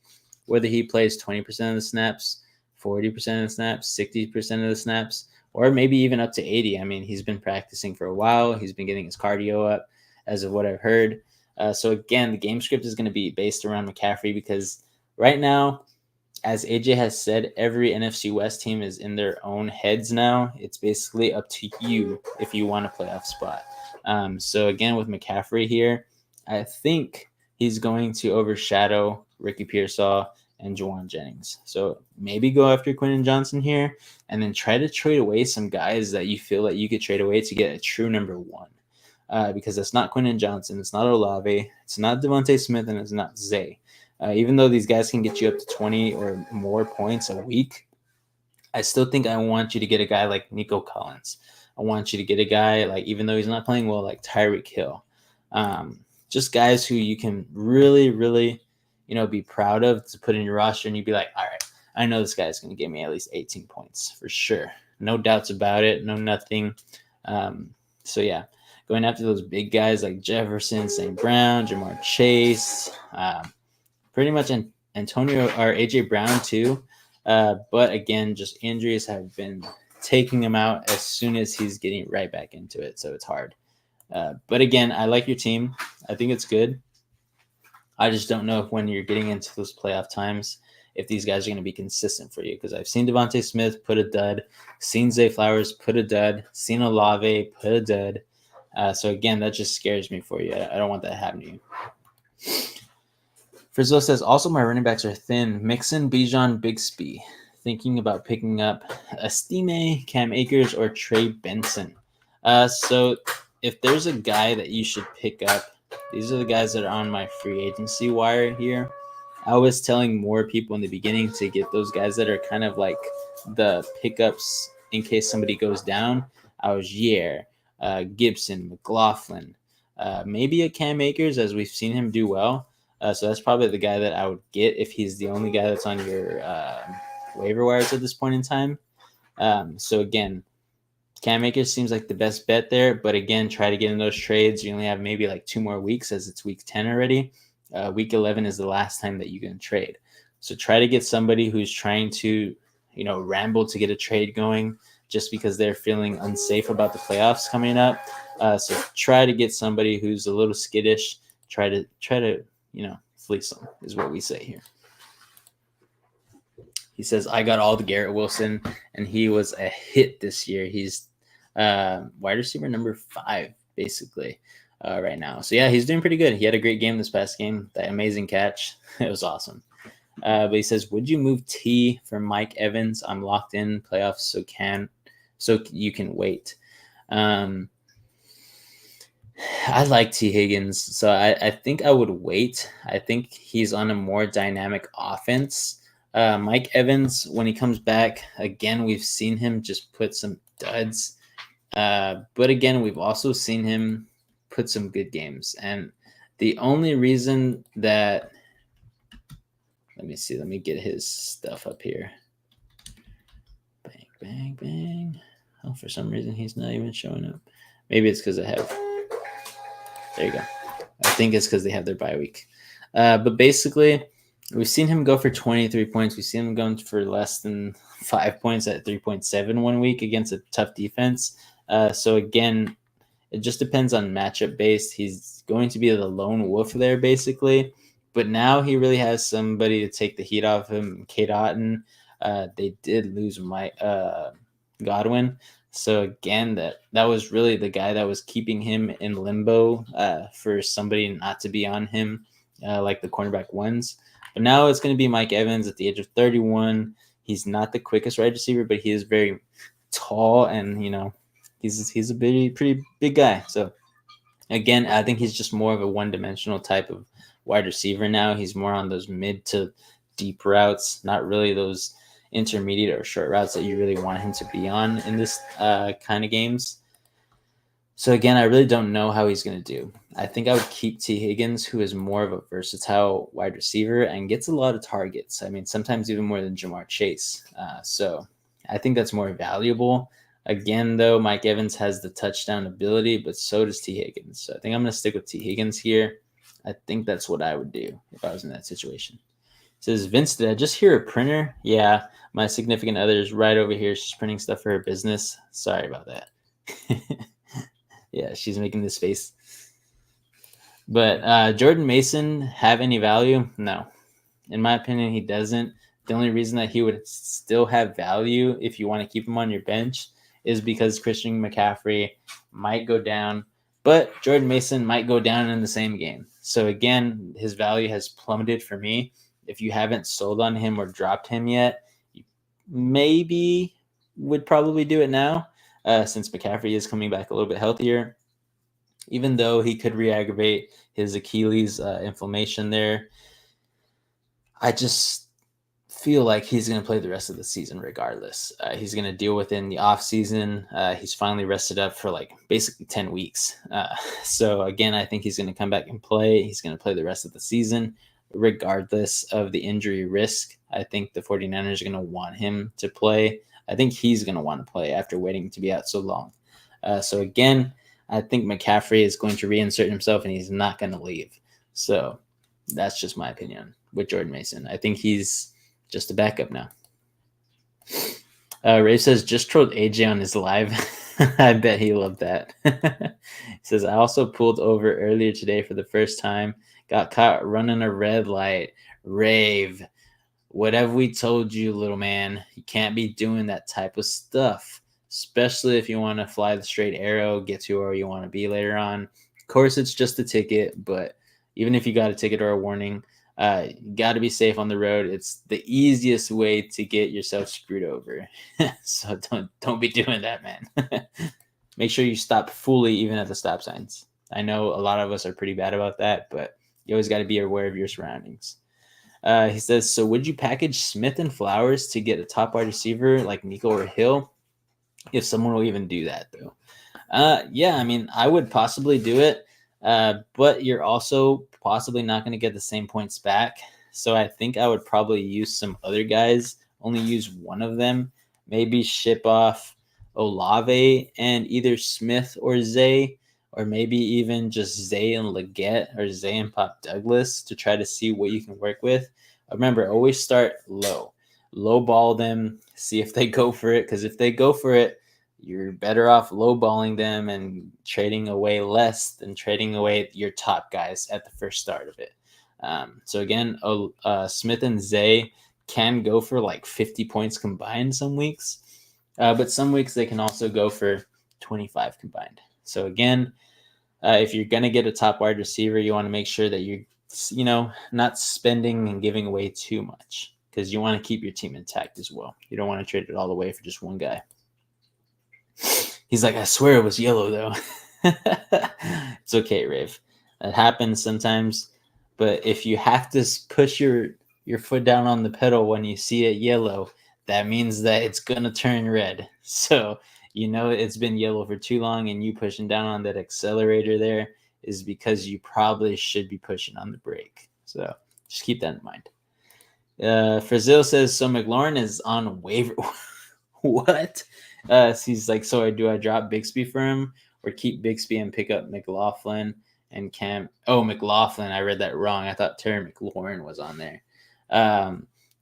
A: Whether he plays 20% of the snaps, 40% of the snaps, 60% of the snaps, or maybe even up to 80. I mean, he's been practicing for a while. He's been getting his cardio up, as of what I've heard. So again, the game script is going to be based around McCaffrey, because right now, as AJ has said, every NFC West team is in their own heads now. It's basically up to you if you want a playoff spot. So again, with McCaffrey here, I think he's going to overshadow Ricky Pearsall and Juwan Jennings. So maybe go after Quentin Johnson here, and then try to trade away some guys that you feel that you could trade away to get a true number 1. Because that's not Quentin Johnson, it's not Olave, it's not Devontae Smith, and it's not Zay. Even though these guys can get you up to 20 or more points a week, I still think I want you to get a guy like Nico Collins. I want you to get a guy like, even though he's not playing well, like Tyreek Hill. Just guys who you can really, really, be proud of to put in your roster, and you'd be like, all right, I know this guy's going to give me at least 18 points for sure. No doubts about it. No, nothing. So yeah, going after those big guys like Jefferson, St. Brown, Jamar Chase, pretty much Antonio or AJ Brown too. But again, just injuries have been taking him out as soon as he's getting right back into it. So it's hard. But again, I like your team. I think it's good. I just don't know if when you're getting into those playoff times, if these guys are going to be consistent for you. Because I've seen Devontae Smith put a dud, seen Zay Flowers put a dud, seen Olave put a dud. So again, that just scares me for you. I don't want that to happen to you. Frizzo says, also my running backs are thin. Mixon, Bijan, Bixby. Thinking about picking up Estime, Cam Akers, or Trey Benson. So if there's a guy that you should pick up, these are the guys that are on my free agency wire here. I was telling more people in the beginning to get those guys that are kind of like the pickups in case somebody goes down. I was Gibson, McLaughlin, maybe a Cam Akers, as we've seen him do well. So that's probably the guy that I would get if he's the only guy that's on your waiver wires at this point in time. So again, Cam Akers seems like the best bet there, but again, try to get in those trades. You only have maybe like 2 more weeks as it's week 10 already. Week 11 is the last time that you can trade. So try to get somebody who's trying to, ramble to get a trade going just because they're feeling unsafe about the playoffs coming up. So try to get somebody who's a little skittish. Try to fleece them is what we say here. He says, I got all the Garrett Wilson, and he was a hit this year. He's wide receiver number 5, basically, right now. So, yeah, he's doing pretty good. He had a great game this past game. That amazing catch. It was awesome. But he says, would you move T for Mike Evans? I'm locked in playoffs, so you can wait. I like T. Higgins, so I think I would wait. I think he's on a more dynamic offense. Mike Evans, when he comes back, again, we've seen him just put some duds. But again, we've also seen him put some good games. And the only reason that, let me get his stuff up here. Bang, bang, bang. Oh, for some reason, he's not even showing up. Maybe it's because there you go. I think it's because they have their bye week. But basically, we've seen him go for 23 points. We've seen him going for less than 5 points at 3.7 one week against a tough defense. So again, it just depends on matchup based. He's going to be the lone wolf there, basically. But now he really has somebody to take the heat off him. Kate Otten. They did lose Godwin. So again, that was really the guy that was keeping him in limbo for somebody not to be on him, like the cornerback ones. But now it's going to be Mike Evans at the age of 31. He's not the quickest wide receiver, but he is very tall, and he's a pretty big guy. So again, I think he's just more of a one-dimensional type of wide receiver now. He's more on those mid to deep routes, not really those intermediate or short routes that you really want him to be on in this kind of games. So again, I really don't know how he's going to do. I think I would keep T. Higgins, who is more of a versatile wide receiver and gets a lot of targets. I mean, sometimes even more than Jamar Chase. So I think that's more valuable. Again, though, Mike Evans has the touchdown ability, but so does T. Higgins. So I think I'm going to stick with T. Higgins here. I think that's what I would do if I was in that situation. It says, Vince, did I just hear a printer? Yeah, my significant other is right over here. She's printing stuff for her business. Sorry about that. Yeah, she's making this face. But Jordan Mason have any value? No. In my opinion, he doesn't. The only reason that he would still have value if you want to keep him on your bench is because Christian McCaffrey might go down, but Jordan Mason might go down in the same game. So again, his value has plummeted for me. If you haven't sold on him or dropped him yet, you maybe would probably do it now since McCaffrey is coming back a little bit healthier, even though he could re-aggravate his Achilles inflammation there. I just feel like he's going to play the rest of the season regardless. He's going to deal with it in the off season. He's finally rested up for like basically 10 weeks. So again, I think he's going to come back and play. He's going to play the rest of the season regardless of the injury risk. I think the 49ers are going to want him to play. I think he's going to want to play after waiting to be out so long. So again, I think McCaffrey is going to reinsert himself and he's not going to leave. So That's just my opinion with Jordan Mason. I think he's just a backup now. Ray says, just trolled AJ on his live. I bet he loved that. He says, I also pulled over earlier today for the first time. Got caught running a red light. Rave. What have we told you, little man? You can't be doing that type of stuff, especially if you want to fly the straight arrow, get to where you want to be later on. Of course, it's just a ticket, but even if you got a ticket or a warning, you got to be safe on the road. It's the easiest way to get yourself screwed over. So don't be doing that, man. Make sure you stop fully even at the stop signs. I know a lot of us are pretty bad about that, but you always got to be aware of your surroundings. He says, so would you package Smith and Flowers to get a top wide receiver like Nico or Hill? If someone will even do that, though. Yeah, I mean, I would possibly do it, but you're also possibly not going to get the same points back. So I think I would probably use some other guys, only use one of them, maybe ship off Olave and either Smith or Zay, or maybe even just Zay and Leggett or Zay and Pop Douglas to try to see what you can work with. Remember, always start low ball them, see if they go for it, because if they go for it, you're better off lowballing them and trading away less than trading away your top guys at the first start of it. So again, Smith and Zay can go for like 50 points combined some weeks, but some weeks they can also go for 25 combined. So again, if you're going to get a top wide receiver, you want to make sure that you're, not spending and giving away too much, because you want to keep your team intact as well. You don't want to trade it all away for just one guy. He's like, I swear it was yellow, though. It's okay, Rave. That happens sometimes. But if you have to push your foot down on the pedal when you see it yellow, that means that it's going to turn red. So, it's been yellow for too long, and you pushing down on that accelerator there is because you probably should be pushing on the brake. So just keep that in mind. Frazil says, so McLaurin is on waiver. What? So he's like, so do I drop Bixby for him or keep Bixby and pick up McLaughlin and Cam? Oh, McLaughlin. I read that wrong. I thought Terry McLaurin was on there.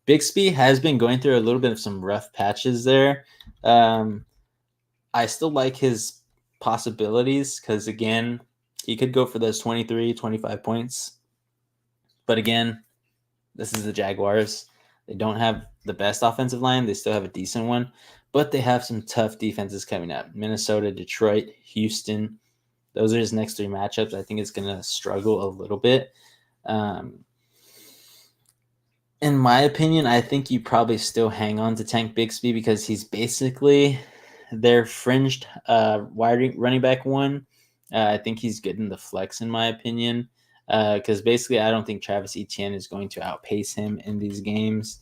A: Bixby has been going through a little bit of some rough patches there. I still like his possibilities because, again, he could go for those 23, 25 points. But again, this is the Jaguars. They don't have the best offensive line. They still have a decent one, but they have some tough defenses coming up. Minnesota, Detroit, Houston. Those are his next three matchups. I think it's going to struggle a little bit. In my opinion, I think you probably still hang on to Tank Bixby because he's basically their fringed running back one. I think he's good in the flex, in my opinion, because basically I don't think Travis Etienne is going to outpace him in these games.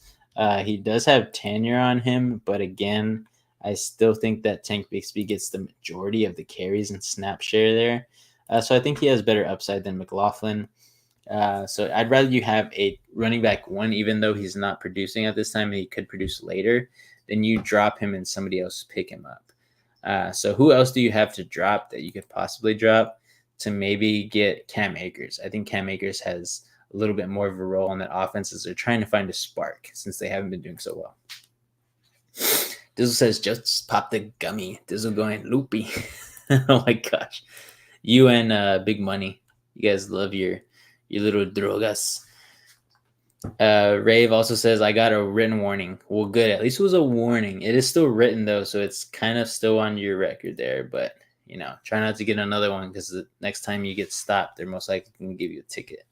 A: He does have tenure on him, but again, I still think that Tank Bixby gets the majority of the carries and snap share there. So I think he has better upside than McLaughlin. So I'd rather you have a running back one, even though he's not producing at this time and he could produce later, than you drop him and somebody else pick him up. So who else do you have to drop that you could possibly drop to maybe get Cam Akers? I think Cam Akers has a little bit more of a role on that offense as they're trying to find a spark since they haven't been doing so well. Dizzle says, just pop the gummy. Dizzle going loopy. Oh my gosh. You and Big Money, you guys love your little drogas. Rave also says, I got a written warning. Well, good. At least it was a warning. It is still written, though, so it's kind of still on your record there. But, try not to get another one because the next time you get stopped, they're most likely going to give you a ticket.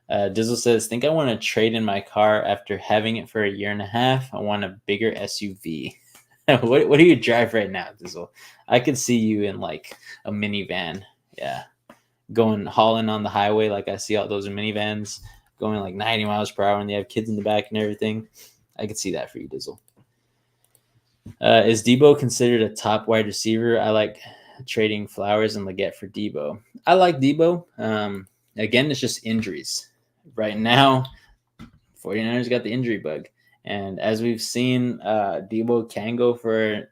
A: Dizzle says, think I want to trade in my car after having it for a year and a half. I want a bigger SUV. What do you drive right now, Dizzle? I could see you in like a minivan. Yeah. Hauling on the highway like I see all those minivans going like 90 miles per hour and they have kids in the back and everything. I could see that for you, Dizzle. Is Debo considered a top wide receiver? I like trading Flowers and Leggett for Debo. I like Debo. Again, it's just injuries. Right now, 49ers got the injury bug. And as we've seen, Debo can go for,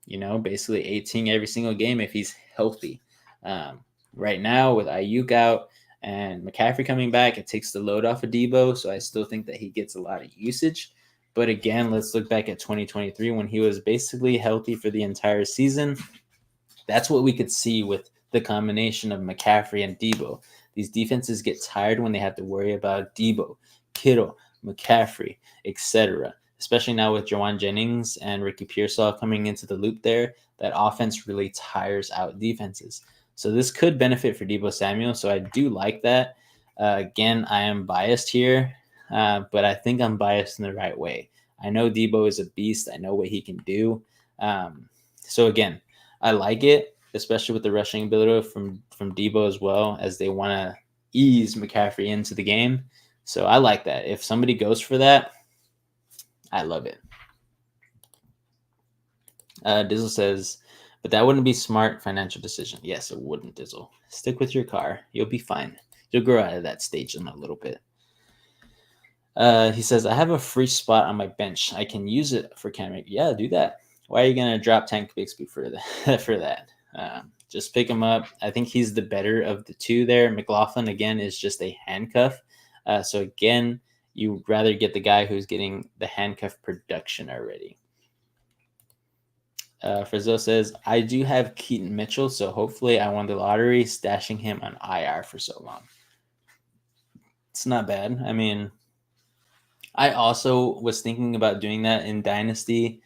A: basically 18 every single game if he's healthy. Right now with Ayuk out, And McCaffrey coming back, it takes the load off of Debo, so I still think that he gets a lot of usage. But again, let's look back at 2023 when he was basically healthy for the entire season. That's what we could see with the combination of McCaffrey and Debo. These defenses get tired when they have to worry about Debo, Kittle, McCaffrey, etc. Especially now with Jawan Jennings and Ricky Pearsall coming into the loop there, that offense really tires out defenses. So this could benefit for Debo Samuel. So I do like that. Again, I am biased here, but I think I'm biased in the right way. I know Debo is a beast. I know what he can do. So again, I like it, especially with the rushing ability from Debo as well, as they want to ease McCaffrey into the game. So I like that. If somebody goes for that, I love it. Dizzle says, but that wouldn't be smart financial decision. Yes, it wouldn't, Dizzle. Stick with your car. You'll be fine. You'll grow out of that stage in a little bit. He says, I have a free spot on my bench. I can use it for Cam. Yeah, do that. Why are you going to drop Tank Bixby for that? Just pick him up. I think he's the better of the two there. McLaughlin, again, is just a handcuff. So, again, you'd rather get the guy who's getting the handcuff production already. Frizzo says, I do have Keaton Mitchell, so hopefully I won the lottery, stashing him on IR for so long. It's not bad. I mean, I also was thinking about doing that in Dynasty.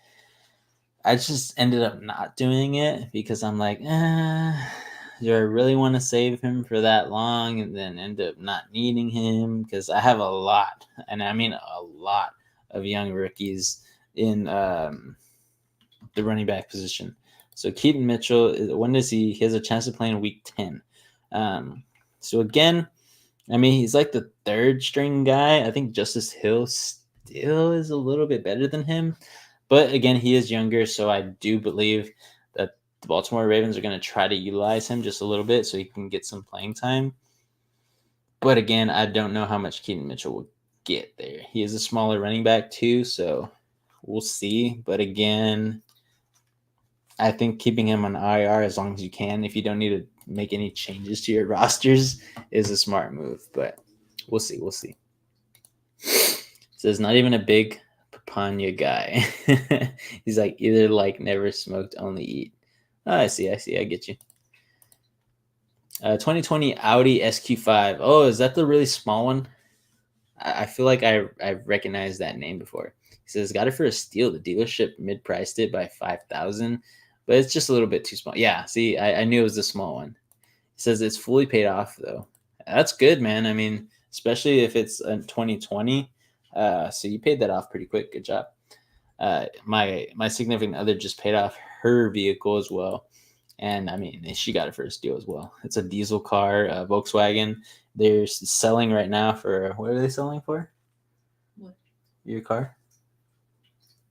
A: I just ended up not doing it because I'm like, do I really want to save him for that long and then end up not needing him? Because I have a lot, and I mean a lot of young rookies in the running back position. So Keaton Mitchell, when does he has a chance to play in week 10? So again, I mean, he's like the third string guy. I think Justice Hill still is a little bit better than him. But again, he is younger, so I do believe that the Baltimore Ravens are going to try to utilize him just a little bit so he can get some playing time. But again, I don't know how much Keaton Mitchell will get there. He is a smaller running back too, so we'll see. But again, I think keeping him on IR as long as you can, if you don't need to make any changes to your rosters, is a smart move. But we'll see. We'll see. So it's not even a big Papania guy. He's like either like never smoked, only eat. Oh, I see. I get you. 2020 Audi SQ5. Oh, is that the really small one? I feel like I've recognized that name before. He says got it for a steal. The dealership mid-priced it by $5,000, but it's just a little bit too small. Yeah, see, I knew it was the small one. He says it's fully paid off though. That's good, man. I mean, especially if it's a 2020. So you paid that off pretty quick. Good job. My significant other just paid off her vehicle as well. And I mean, she got it for a steal as well. It's a diesel car, Volkswagen. They're selling right now for, what are they selling for?
B: What?
A: Your car?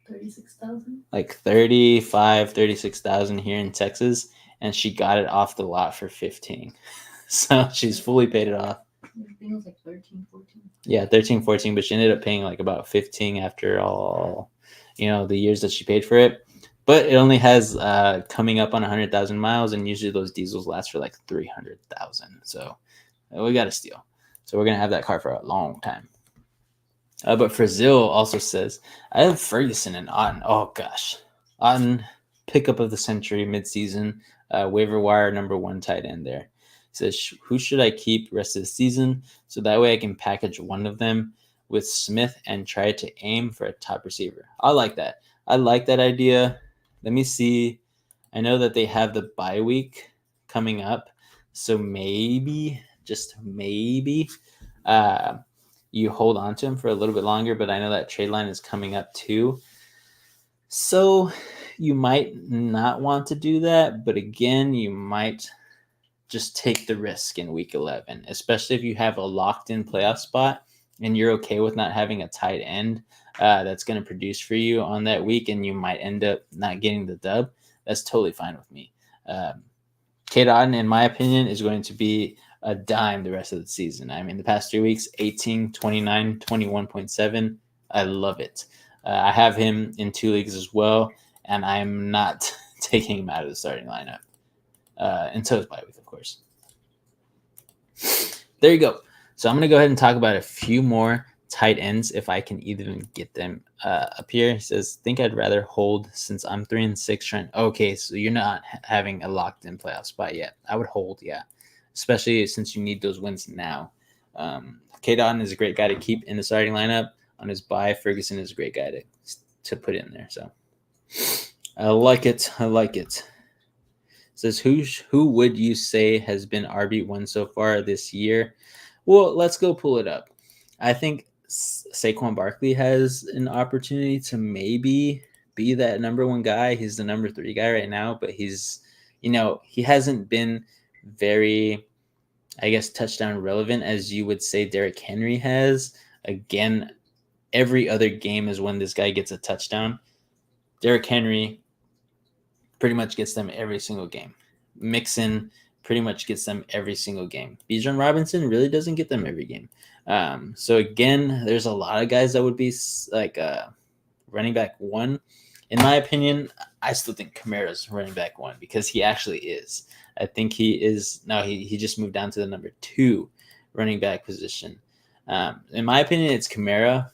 B: 36,000.
A: Like 36,000 here in Texas, and she got it off the lot for 15. So she's fully paid it off.
B: I think it was like 13, 14.
A: Yeah, 13, 14, but she ended up paying like about 15 after all, the years that she paid for it. But it only has coming up on 100,000 miles, and usually those diesels last for like 300,000. So we got a steal. So we're going to have that car for a long time. But Frazil also says, I have Ferguson and Otten. Oh, gosh. Otten, pickup of the century midseason, waiver wire number 1 tight end there. He says, who should I keep rest of the season? So that way I can package one of them with Smith and try to aim for a top receiver. I like that. I like that idea. Let me see. I know that they have the bye week coming up. So maybe, just maybe, you hold on to him for a little bit longer. But I know that trade line is coming up too. So you might not want to do that. But again, you might just take the risk in week 11, especially if you have a locked-in playoff spot and you're okay with not having a tight end that's going to produce for you on that week, and you might end up not getting the dub. That's totally fine with me. Cade Otton, in my opinion, is going to be a dime the rest of the season. I mean, the past 3 weeks, 18, 29, 21.7. I love it. I have him in 2 leagues as well, and I'm not taking him out of the starting lineup until his bye week, of course. there you go. So I'm going to go ahead and talk about a few more tight ends if I can even get them up here. He says, think I'd rather hold since I'm 3-6. Okay, so you're not having a locked-in playoff spot yet. I would hold, yeah, especially since you need those wins now. K-Dotton is a great guy to keep in the starting lineup. On his bye, Ferguson is a great guy to put in there. So I like it. I like it. Says who would you say has been RB1 so far this year? Well, let's go pull it up. I think Saquon Barkley has an opportunity to maybe be that number one guy. He's the number 3 guy right now, but he's, he hasn't been very, I guess, touchdown relevant as you would say Derrick Henry has. Again, every other game is when this guy gets a touchdown. Derrick Henry pretty much gets them every single game. Mixon pretty much gets them every single game. Bijan Robinson really doesn't get them every game. So again, there's a lot of guys that would be like running back 1. In my opinion, I still think Kamara's running back 1 because he actually is. I think he is. No, he just moved down to the number 2 running back position. In my opinion, it's Kamara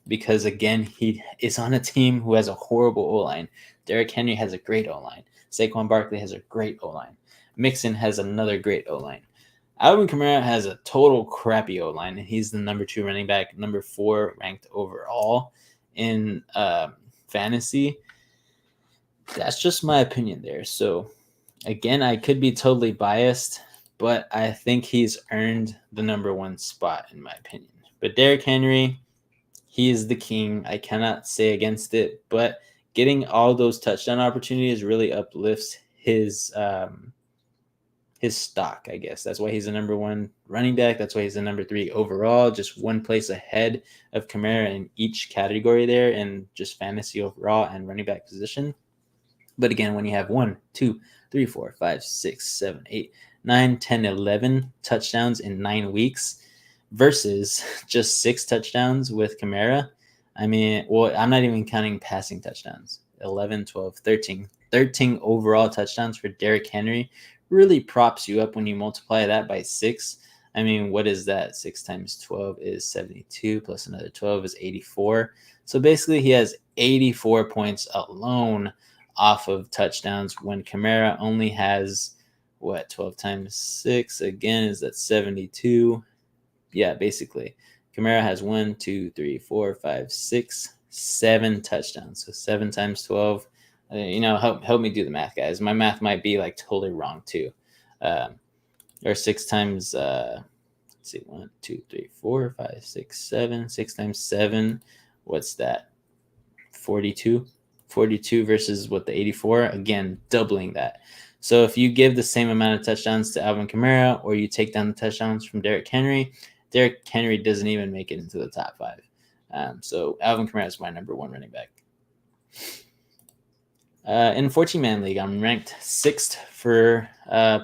A: because, again, he is on a team who has a horrible O-line. Derrick Henry has a great O-line. Saquon Barkley has a great O-line. Mixon has another great O-line. Alvin Kamara has a total crappy O-line, and he's the number 2 running back, number 4 ranked overall in fantasy. That's just my opinion there. So, again, I could be totally biased, but I think he's earned the number 1 spot in my opinion. But Derrick Henry, he is the king. I cannot say against it, but getting all those touchdown opportunities really uplifts his stock, I guess. That's why he's the number 1 running back. That's why he's the number 3 overall, just one place ahead of Kamara in each category there, and just fantasy overall and running back position. But again, when you have 1, 2, 3, 4, 5, 6, 7, 8, 9, 10, 11 touchdowns in 9 weeks versus just 6 touchdowns with Kamara, I mean, well, I'm not even counting passing touchdowns. 11, 12, 13 overall touchdowns for Derrick Henry really props you up when you multiply that by 6. I mean, what is that? 6 times 12 is 72 plus another 12 is 84. So basically he has 84 points alone off of touchdowns when Kamara only has, 12 times 6 again is that 72. Yeah, basically Kamara has 1, 2, 3, 4, 5, 6, 7 touchdowns. So 7 times 12. Help me do the math, guys. My math might be like totally wrong too. Or 6 times, let's see, 1, 2, 3, 4, 5, 6, 7. 6 times 7, what's that? 42. 42 versus the 84. Again, doubling that. So if you give the same amount of touchdowns to Alvin Kamara, or you take down the touchdowns from Derrick Henry doesn't even make it into the top 5. So Alvin Kamara is my number 1 running back. In 14-man league, I'm ranked 6th for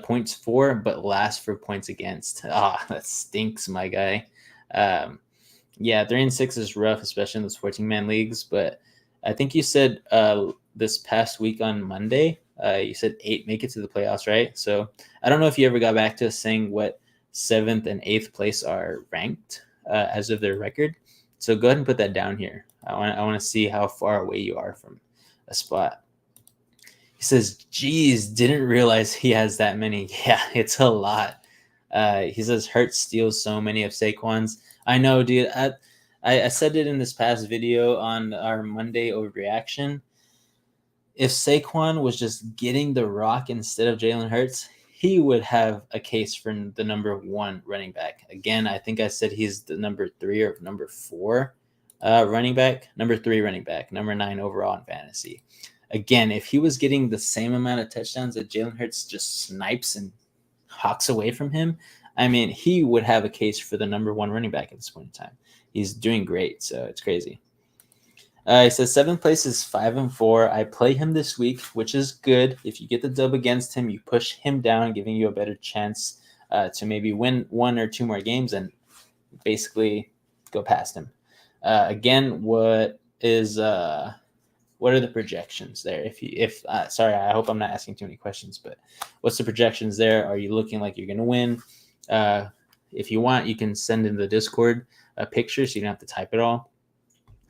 A: points for, but last for points against. That stinks, my guy. 3-6 is rough, especially in those 14-man leagues. But I think you said this past week on Monday, you said 8 make it to the playoffs, right? So I don't know if you ever got back to us saying what 7th and 8th place are ranked as of their record. So go ahead and put that down here. I want to see how far away you are from a spot. He says, geez, didn't realize he has that many. Yeah, it's a lot. He says Hurts steals so many of Saquon's. I know, dude. I said it in this past video on our Monday overreaction. If Saquon was just getting the rock instead of Jalen Hurts, he would have a case for the number 1 running back. Again, I think I said he's the number 3 or number 4 running back. Number 3 running back. Number 9 overall in fantasy. Again, if he was getting the same amount of touchdowns that Jalen Hurts just snipes and hawks away from him, I mean, he would have a case for the number 1 running back at this point in time. He's doing great, so it's crazy. He says 7th place is 5-4. I play him this week, which is good. If you get the dub against him, you push him down, giving you a better chance to maybe win 1 or 2 more games and basically go past him. Again, what are the projections there? Sorry, I hope I'm not asking too many questions, but what's the projections there? Are you looking like you're going to win? if you want, you can send in the Discord a picture so you don't have to type it all.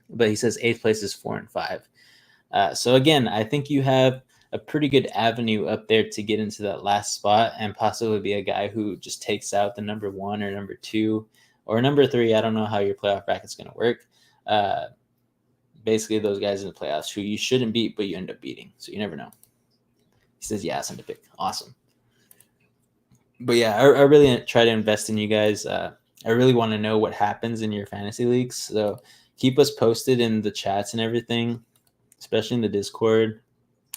A: But he says 8th place is 4 and 5. So again, I think you have a pretty good avenue up there to get into that last spot and possibly be a guy who just takes out the number 1 or number 2 or number 3. I don't know how your playoff bracket's going to work. Basically, those guys in the playoffs who you shouldn't beat, but you end up beating. So you never know. He says, yeah, send to pick. Awesome. But yeah, I really try to invest in you guys. I really want to know what happens in your fantasy leagues. So keep us posted in the chats and everything, especially in the Discord.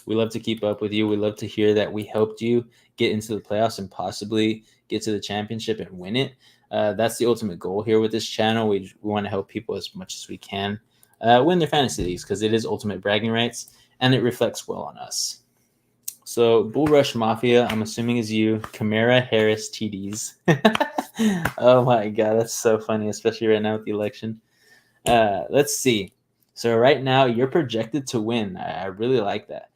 A: We love to keep up with you. We love to hear that we helped you get into the playoffs and possibly get to the championship and win it. That's the ultimate goal here with this channel. We want to help people as much as we can win their fantasy leagues because it is ultimate bragging rights and it reflects well on us. So Bull Rush Mafia, I'm assuming is you. Kamara Harris TDs. Oh my God, that's so funny, especially right now with the election. Let's see. So right now you're projected to win. I really like that.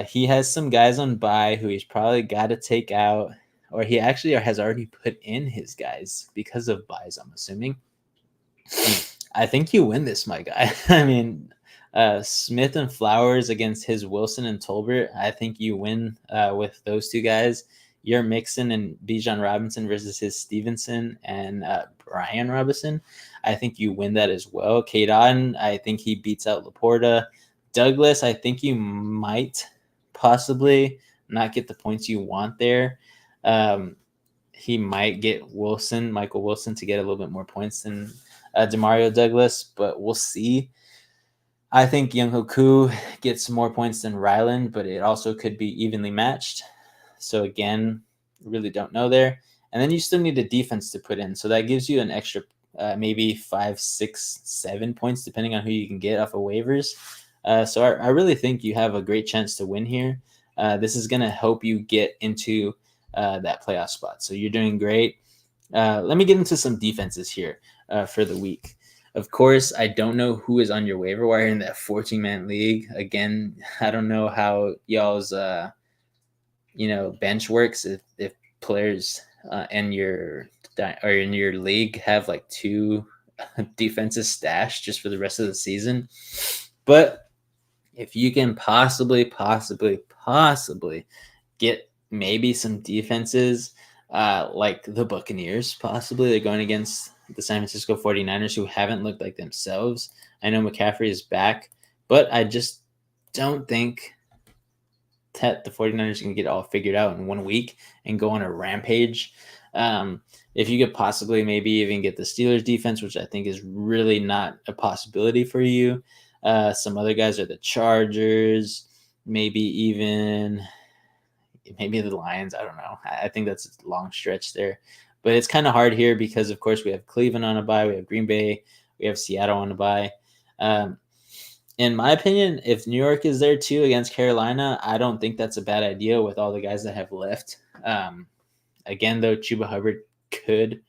A: He has some guys on bye who he's probably got to take out, or he actually has already put in his guys because of buys, I'm assuming. I think you win this, my guy. I mean, Smith and Flowers against his Wilson and Tolbert. I think you win with those two guys. You're Mixon and Bijan Robinson versus his Stevenson and Brian Robinson. I think you win that as well. Kate Otten, I think he beats out Laporta. Douglas, I think you might possibly not get the points you want there. He might get Michael Wilson, to get a little bit more points than Demario Douglas, but we'll see. I think Younghoe Koo gets more points than Ryland, but it also could be evenly matched. So again, really don't know there. And then you still need a defense to put in. So that gives you an extra maybe 5, 6, 7 points, depending on who you can get off of waivers. So I really think you have a great chance to win here. This is going to help you get into that playoff spot. So you're doing great. Let me get into some defenses here for the week. Of course, I don't know who is on your waiver wire in that 14-man league. Again, I don't know how y'all's bench works. If players in your league have like 2 defenses stashed just for the rest of the season, but if you can possibly get maybe some defenses like the Buccaneers, possibly they're going against the San Francisco 49ers, who haven't looked like themselves. I know McCaffrey is back, but I just don't think that the 49ers can get it all figured out in 1 week and go on a rampage. If you could possibly maybe even get the Steelers defense, which I think is really not a possibility for you. Some other guys are the Chargers, maybe the Lions. I don't know. I think that's a long stretch there. But it's kind of hard here because, of course, we have Cleveland on a bye. We have Green Bay. We have Seattle on a bye. In my opinion, if New York is there too against Carolina, I don't think that's a bad idea with all the guys that have left. Again, though, Chuba Hubbard could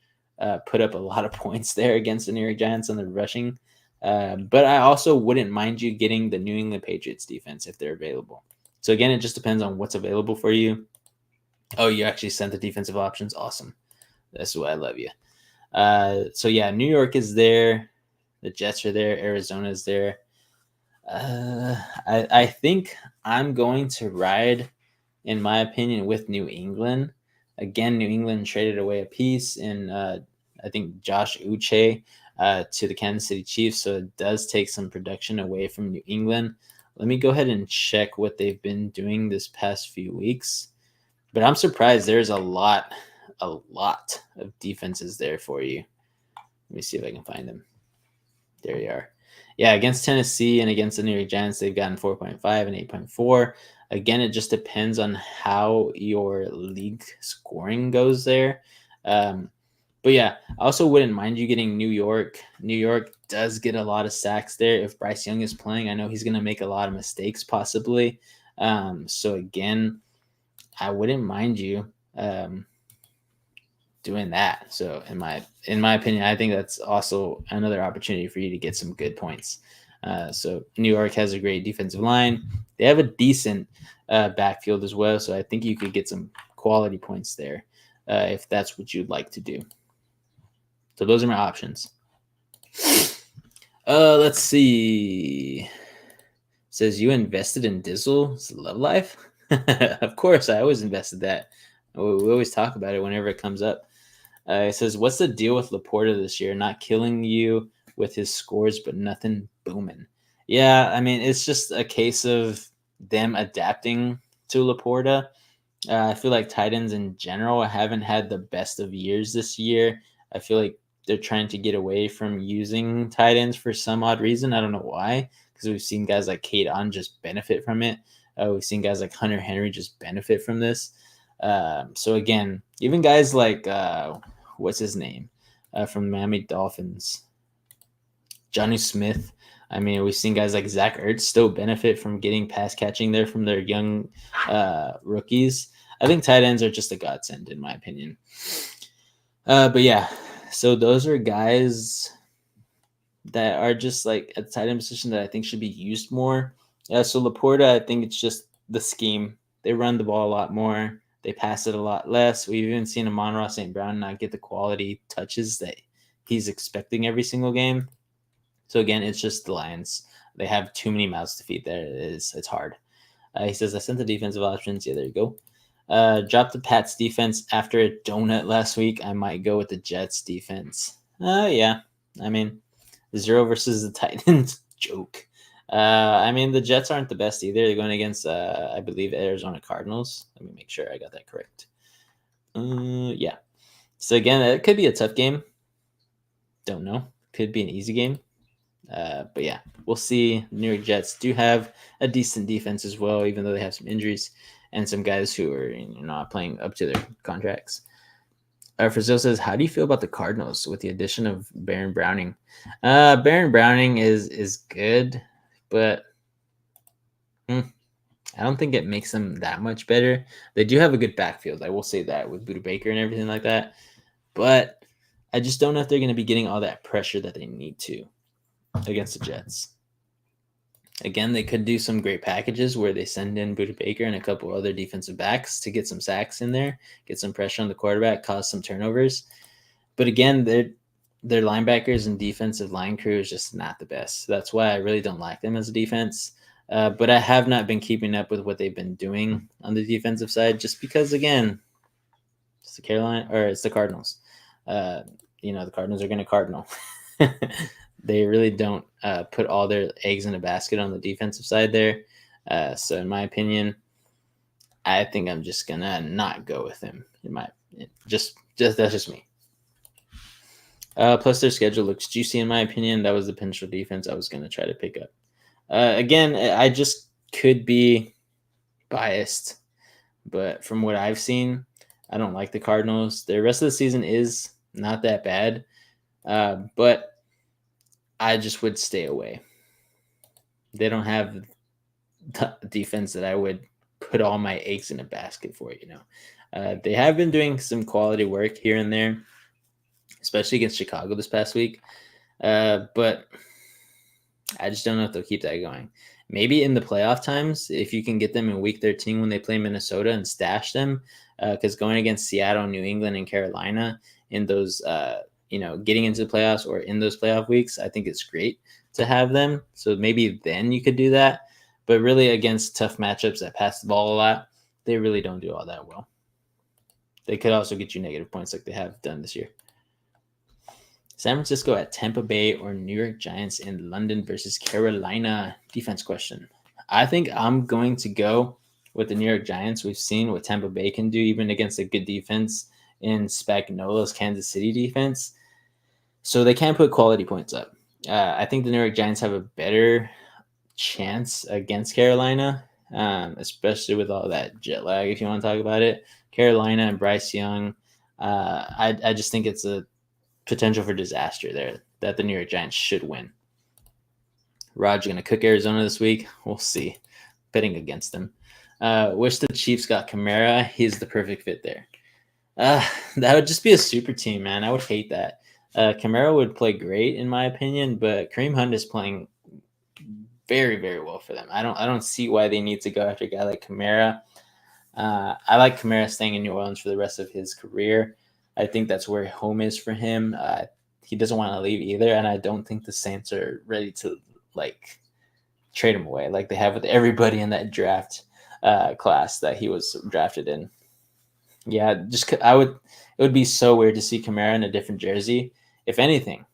A: put up a lot of points there against the New York Giants on the rushing. But I also wouldn't mind you getting the New England Patriots defense if they're available. So again, it just depends on what's available for you. Oh, you actually sent the defensive options. Awesome. That's why I love you. So yeah, New York is there. The Jets are there. Arizona is there. I think I'm going to ride, in my opinion, with New England. Again, New England traded away a piece in, I think, Josh Uche to the Kansas City Chiefs. So it does take some production away from New England. Let me go ahead and check what they've been doing this past few weeks. But I'm surprised there's a lot of defenses there for you. Let me see if I can find them. There you are. Yeah, against Tennessee and against the New York Giants, they've gotten 4.5 and 8.4. Again, it just depends on how your league scoring goes there. But yeah, I also wouldn't mind you getting New York. New York does get a lot of sacks there. If Bryce Young is playing, I know he's going to make a lot of mistakes possibly. So again, I wouldn't mind you doing that. So in my opinion, I think that's also another opportunity for you to get some good points. So New York has a great defensive line. They have a decent backfield as well. So I think you could get some quality points there if that's what you'd like to do. So those are my options. Let's see. It says you invested in Dizzle's Love Life. Of course, I always invested that. We always talk about it whenever it comes up. It says, what's the deal with Laporta this year? Not killing you with his scores, but nothing booming. Yeah, I mean, it's just a case of them adapting to Laporta. I feel like tight ends in general haven't had the best of years this year. I feel like they're trying to get away from using tight ends for some odd reason. I don't know why, because we've seen guys like Kate On just benefit from it. We've seen guys like Hunter Henry just benefit from this. So again, even guys like what's his name from the Miami Dolphins, Johnny Smith. I mean, we've seen guys like Zach Ertz still benefit from getting pass catching there from their young rookies. I think tight ends are just a godsend, in my opinion. But yeah, so those are guys that are just like at the tight end position that I think should be used more. So Laporta, I think it's just the scheme. They run the ball a lot more. They pass it a lot less. We've even seen Amon-Ra St. Brown not get the quality touches that he's expecting every single game. So again, it's just the Lions. They have too many mouths to feed there. It's hard. He says, I sent the defensive options. Yeah, there you go. Dropped the Pats defense after a donut last week. I might go with the Jets defense. Yeah. I mean, 0 versus the Titans. Joke. I mean, the Jets aren't the best either. They're going against, I believe, Arizona Cardinals. Let me make sure I got that correct. Yeah. So again, it could be a tough game. Don't know. Could be an easy game. But yeah, we'll see. New York Jets do have a decent defense as well, even though they have some injuries and some guys who are not playing up to their contracts. Frazil says, how do you feel about the Cardinals with the addition of Baron Browning? Baron Browning is good, but I don't think it makes them that much better. They do have a good backfield. I will say that with Budda Baker and everything like that. But I just don't know if they're going to be getting all that pressure that they need to against the Jets. Again, they could do some great packages where they send in Budda Baker and a couple other defensive backs to get some sacks in there, get some pressure on the quarterback, cause some turnovers. But again, their linebackers and defensive line crew is just not the best. So that's why I really don't like them as a defense. But I have not been keeping up with what they've been doing on the defensive side, just because again, it's the Cardinals. The Cardinals are going to Cardinal. They really don't put all their eggs in a basket on the defensive side there. So in my opinion, I think I'm just gonna not go with him. That's just me. Plus their schedule looks juicy in my opinion. That was the potential defense I was gonna try to pick up. Again, I just could be biased, but from what I've seen, I don't like the Cardinals. The rest of the season is not that bad, but I just would stay away. They don't have the defense that I would put all my eggs in a basket for, They have been doing some quality work here and there, especially against Chicago this past week. But I just don't know if they'll keep that going. Maybe in the playoff times, if you can get them in week 13 when they play Minnesota and stash them, because going against Seattle, New England, and Carolina in those getting into the playoffs or in those playoff weeks, I think it's great to have them. So maybe then you could do that. But really against tough matchups that pass the ball a lot, they really don't do all that well. They could also get you negative points like they have done this year. San Francisco at Tampa Bay or New York Giants in London versus Carolina. Defense question. I think I'm going to go with the New York Giants. We've seen what Tampa Bay can do even against a good defense in Spagnuolo's Kansas City defense. So they can put quality points up. I think the New York Giants have a better chance against Carolina, especially with all that jet lag, if you want to talk about it. Carolina and Bryce Young, I just think it's a potential for disaster there that the New York Giants should win. Rod's going to cook Arizona this week. We'll see. Betting against them. Wish the Chiefs got Kamara. He's the perfect fit there. That would just be a super team, man. I would hate that. Kamara would play great in my opinion, but Kareem Hunt is playing very, very well for them. I don't see why they need to go after a guy like Kamara. I like Kamara staying in New Orleans for the rest of his career. I think that's where home is for him. he doesn't want to leave either, and I don't think the Saints are ready to like trade him away like they have with everybody in that draft class that he was drafted in. Yeah, it would be so weird to see Kamara in a different jersey. If anything,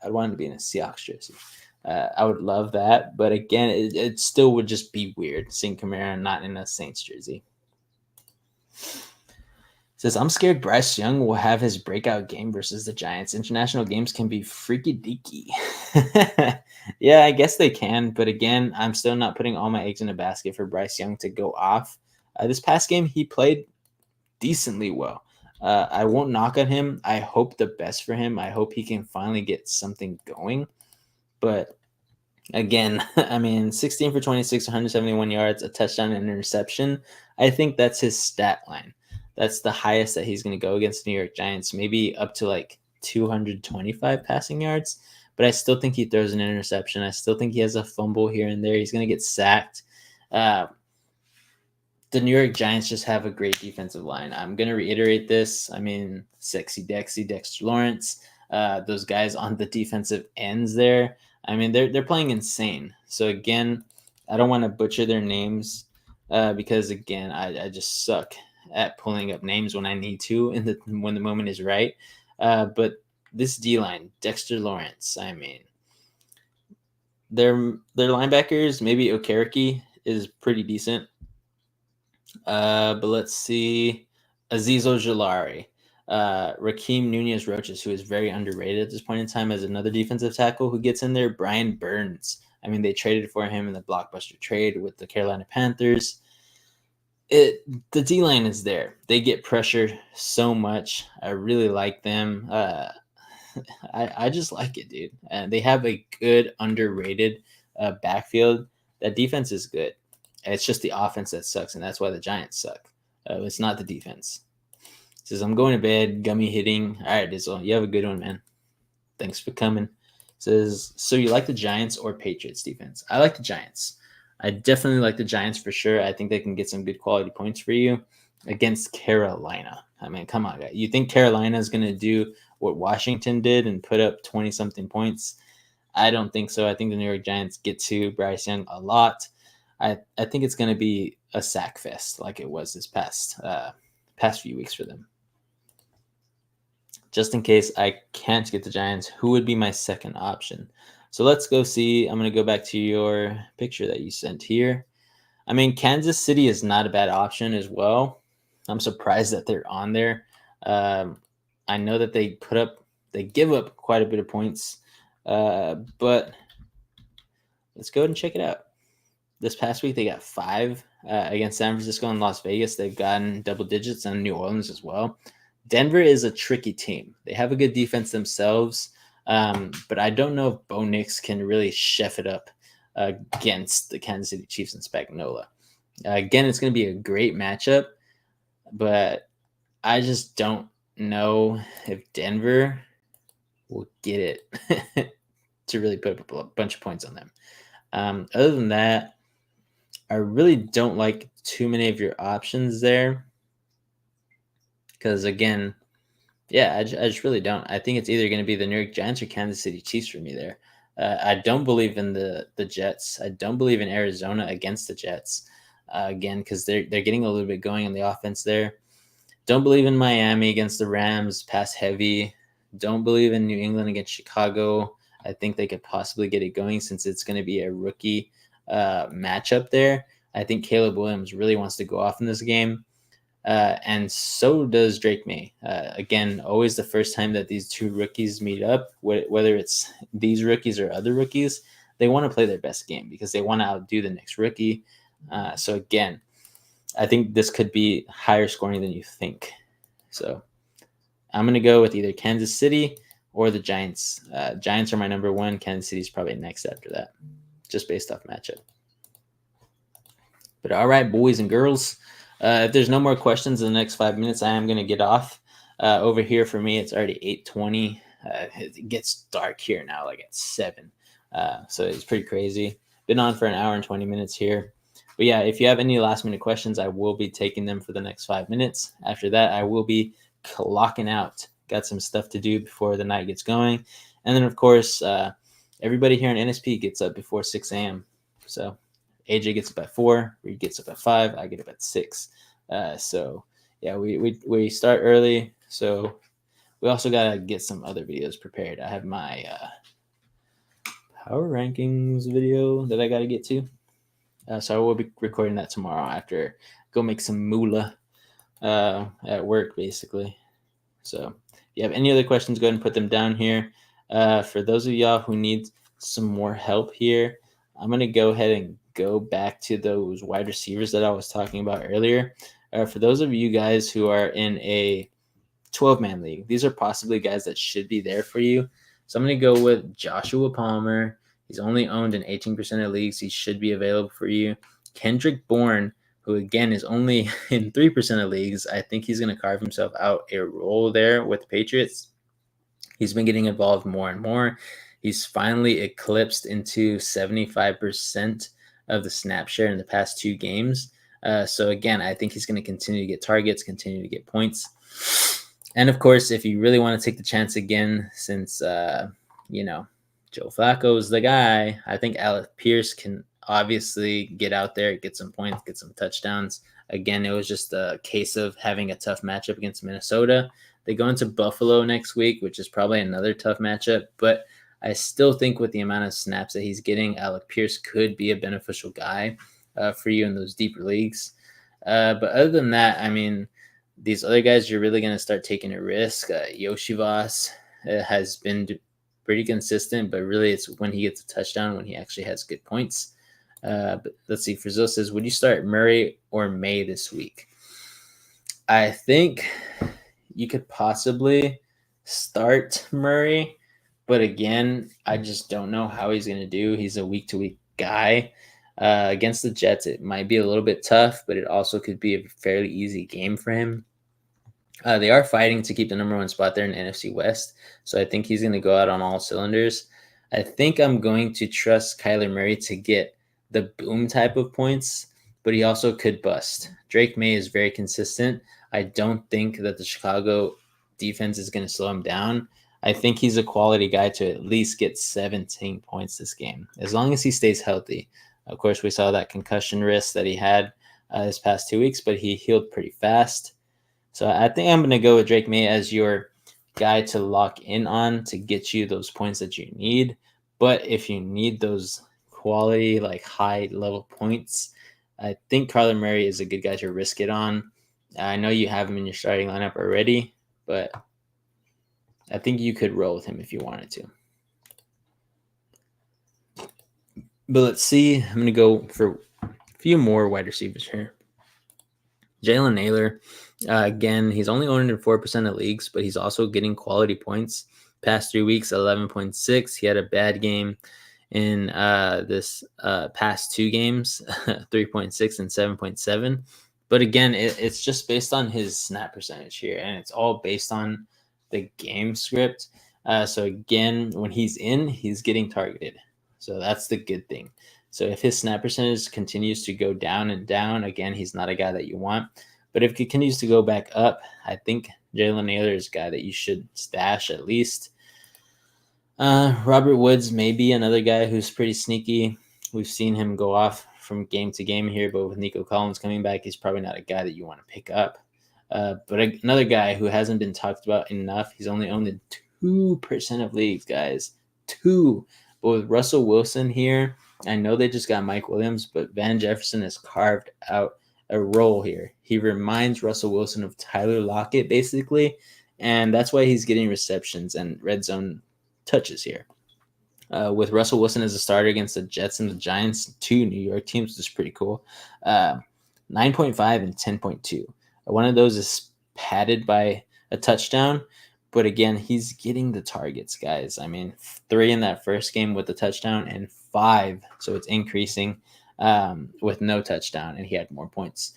A: I'd want him to be in a Seahawks jersey. I would love that, but again, it still would just be weird seeing Kamara not in a Saints jersey. Says, I'm scared Bryce Young will have his breakout game versus the Giants. International games can be freaky deaky. Yeah, I guess they can. But again, I'm still not putting all my eggs in a basket for Bryce Young to go off. This past game, he played decently well. I won't knock on him. I hope the best for him. I hope he can finally get something going. But again, I mean, 16 for 26, 171 yards, a touchdown, and an interception. I think that's his stat line. That's the highest that he's going to go against the New York Giants, maybe up to like 225 passing yards. But I still think he throws an interception. I still think he has a fumble here and there. He's going to get sacked. The New York Giants just have a great defensive line. I'm going to reiterate this. I mean, Sexy Dexy, Dexter Lawrence, those guys on the defensive ends there. I mean, they're playing insane. So again, I don't want to butcher their names because again, I just suck at pulling up names when I need to when the moment is right. But this D line, Dexter Lawrence, I mean, their linebackers, maybe Okereke is pretty decent. But let's see, Azeez Ojulari. Raheem Nunez-Roches, who is very underrated at this point in time as another defensive tackle who gets in there. Brian Burns. I mean, they traded for him in the blockbuster trade with the Carolina Panthers. The D-line is there. They get pressure so much. I really like them. I just like it, dude. And they have a good, underrated backfield. That defense is good. It's just the offense that sucks, and that's why the Giants suck. It's not the defense. Says, I'm going to bed, gummy hitting. All right, Dizzle, you have a good one, man. Thanks for coming. Says, so you like the Giants or Patriots defense? I like the Giants. I definitely like the Giants for sure. I think they can get some good quality points for you against Carolina. I mean, come on, guys. You think Carolina is going to do what Washington did and put up 20-something points? I don't think so. I think the New York Giants get to Bryce Young a lot. I think it's going to be a sack fest like it was this past few weeks for them. Just in case I can't get the Giants, who would be my second option? So let's go see. I'm going to go back to your picture that you sent here. I mean, Kansas City is not a bad option as well. I'm surprised that they're on there. I know that they give up quite a bit of points, but let's go ahead and check it out. This past week, they got 5 against San Francisco and Las Vegas. They've gotten double digits on New Orleans as well. Denver is a tricky team. They have a good defense themselves, but I don't know if Bo Nix can really chef it up against the Kansas City Chiefs and Spagnuolo. Again, it's going to be a great matchup, but I just don't know if Denver will get it to really put up a bunch of points on them. Other than that, I really don't like too many of your options there. Because again, yeah, I just really don't. I think it's either going to be the New York Giants or Kansas City Chiefs for me there. I don't believe in the Jets. I don't believe in Arizona against the Jets. Again, because they're getting a little bit going on the offense there. Don't believe in Miami against the Rams, pass heavy. Don't believe in New England against Chicago. I think they could possibly get it going since it's going to be a rookie matchup there. I think Caleb Williams really wants to go off in this game. And so does Drake May. Again, always the first time that these two rookies meet up, whether it's these rookies or other rookies, they want to play their best game because they want to outdo the next rookie. So again, I think this could be higher scoring than you think. So I'm going to go with either Kansas City or the Giants. Giants are my number one. Kansas City is probably next after that, just based off matchup. But all right, boys and girls. If there's no more questions in the next 5 minutes, I am going to get off. Over here for me, it's already 8:20. It gets dark here now, like at 7. So it's pretty crazy. Been on for an hour and 20 minutes here. But yeah, if you have any last minute questions, I will be taking them for the next 5 minutes. After that, I will be clocking out. got some stuff to do before the night gets going. And then, of course, everybody here in NSP gets up before 6 a.m. So AJ gets up at 4, Reed gets up at 5, I get up at 6. So yeah, we start early. So we also got to get some other videos prepared. I have my power rankings video that I got to get to. So I will be recording that tomorrow after go make some moolah at work, basically. So if you have any other questions, go ahead and put them down here. For those of y'all who need some more help here, I'm going to go ahead and go back to those wide receivers that I was talking about earlier. For those of you guys who are in a 12-man league, these are possibly guys that should be there for you. So I'm going to go with Joshua Palmer. He's only owned in 18% of leagues. He should be available for you. Kendrick Bourne, who again is only in 3% of leagues. I think he's going to carve himself out a role there with the Patriots. He's been getting involved more and more. He's finally eclipsed into 75% of the snap share in the past 2 games. So again, I think he's going to continue to get targets, continue to get points. And of course, if you really want to take the chance again, since, Joe Flacco is the guy, I think Alec Pierce can obviously get out there, get some points, get some touchdowns. Again, it was just a case of having a tough matchup against Minnesota. They go into Buffalo next week, which is probably another tough matchup. But I still think with the amount of snaps that he's getting, Alec Pierce could be a beneficial guy for you in those deeper leagues. But other than that, I mean, these other guys, you're really going to start taking a risk. Yoshivas has been pretty consistent, but really it's when he gets a touchdown, when he actually has good points. But let's see, Frizzle says, would you start Murray or May this week? I think you could possibly start Murray, but again, I just don't know how he's going to do. He's a week-to-week guy. Against the Jets, it might be a little bit tough, but it also could be a fairly easy game for him. They are fighting to keep the number 1 spot there in the NFC West, so I think he's going to go out on all cylinders. I think I'm going to trust Kyler Murray to get the boom type of points, but he also could bust. Drake May is very consistent. I don't think that the Chicago defense is going to slow him down. I think he's a quality guy to at least get 17 points this game, as long as he stays healthy. Of course, we saw that concussion risk that he had this past 2 weeks, but he healed pretty fast. So I think I'm going to go with Drake May as your guy to lock in on to get you those points that you need. But if you need those quality, like high-level points, I think Kyler Murray is a good guy to risk it on. I know you have him in your starting lineup already, but I think you could roll with him if you wanted to. But let's see. I'm going to go for a few more wide receivers here. Jalen Naylor, again, he's only owned in 4% of leagues, but he's also getting quality points. Past 3 weeks, 11.6. He had a bad game in this past 2 games, 3.6 and 7.7. But again, it's just based on his snap percentage here, and it's all based on the game script. So again, when he's in, he's getting targeted. So that's the good thing. So if his snap percentage continues to go down and down, again, he's not a guy that you want. But if it continues to go back up, I think Jalen Naylor is a guy that you should stash at least. Robert Woods may be another guy who's pretty sneaky. We've seen him go off from game to game here, but with Nico Collins coming back, he's probably not a guy that you want to pick up. But another guy who hasn't been talked about enough, he's only owned in 2% of leagues, guys. 2. But with Russell Wilson here, I know they just got Mike Williams, but Van Jefferson has carved out a role here. He reminds Russell Wilson of Tyler Lockett, basically, and that's why he's getting receptions and red zone touches here. With Russell Wilson as a starter against the Jets and the Giants, 2 New York teams, which is pretty cool. 9.5 and 10.2. One of those is padded by a touchdown, but again, he's getting the targets, guys. I mean, 3 in that first game with the touchdown and 5, so it's increasing with no touchdown, and he had more points.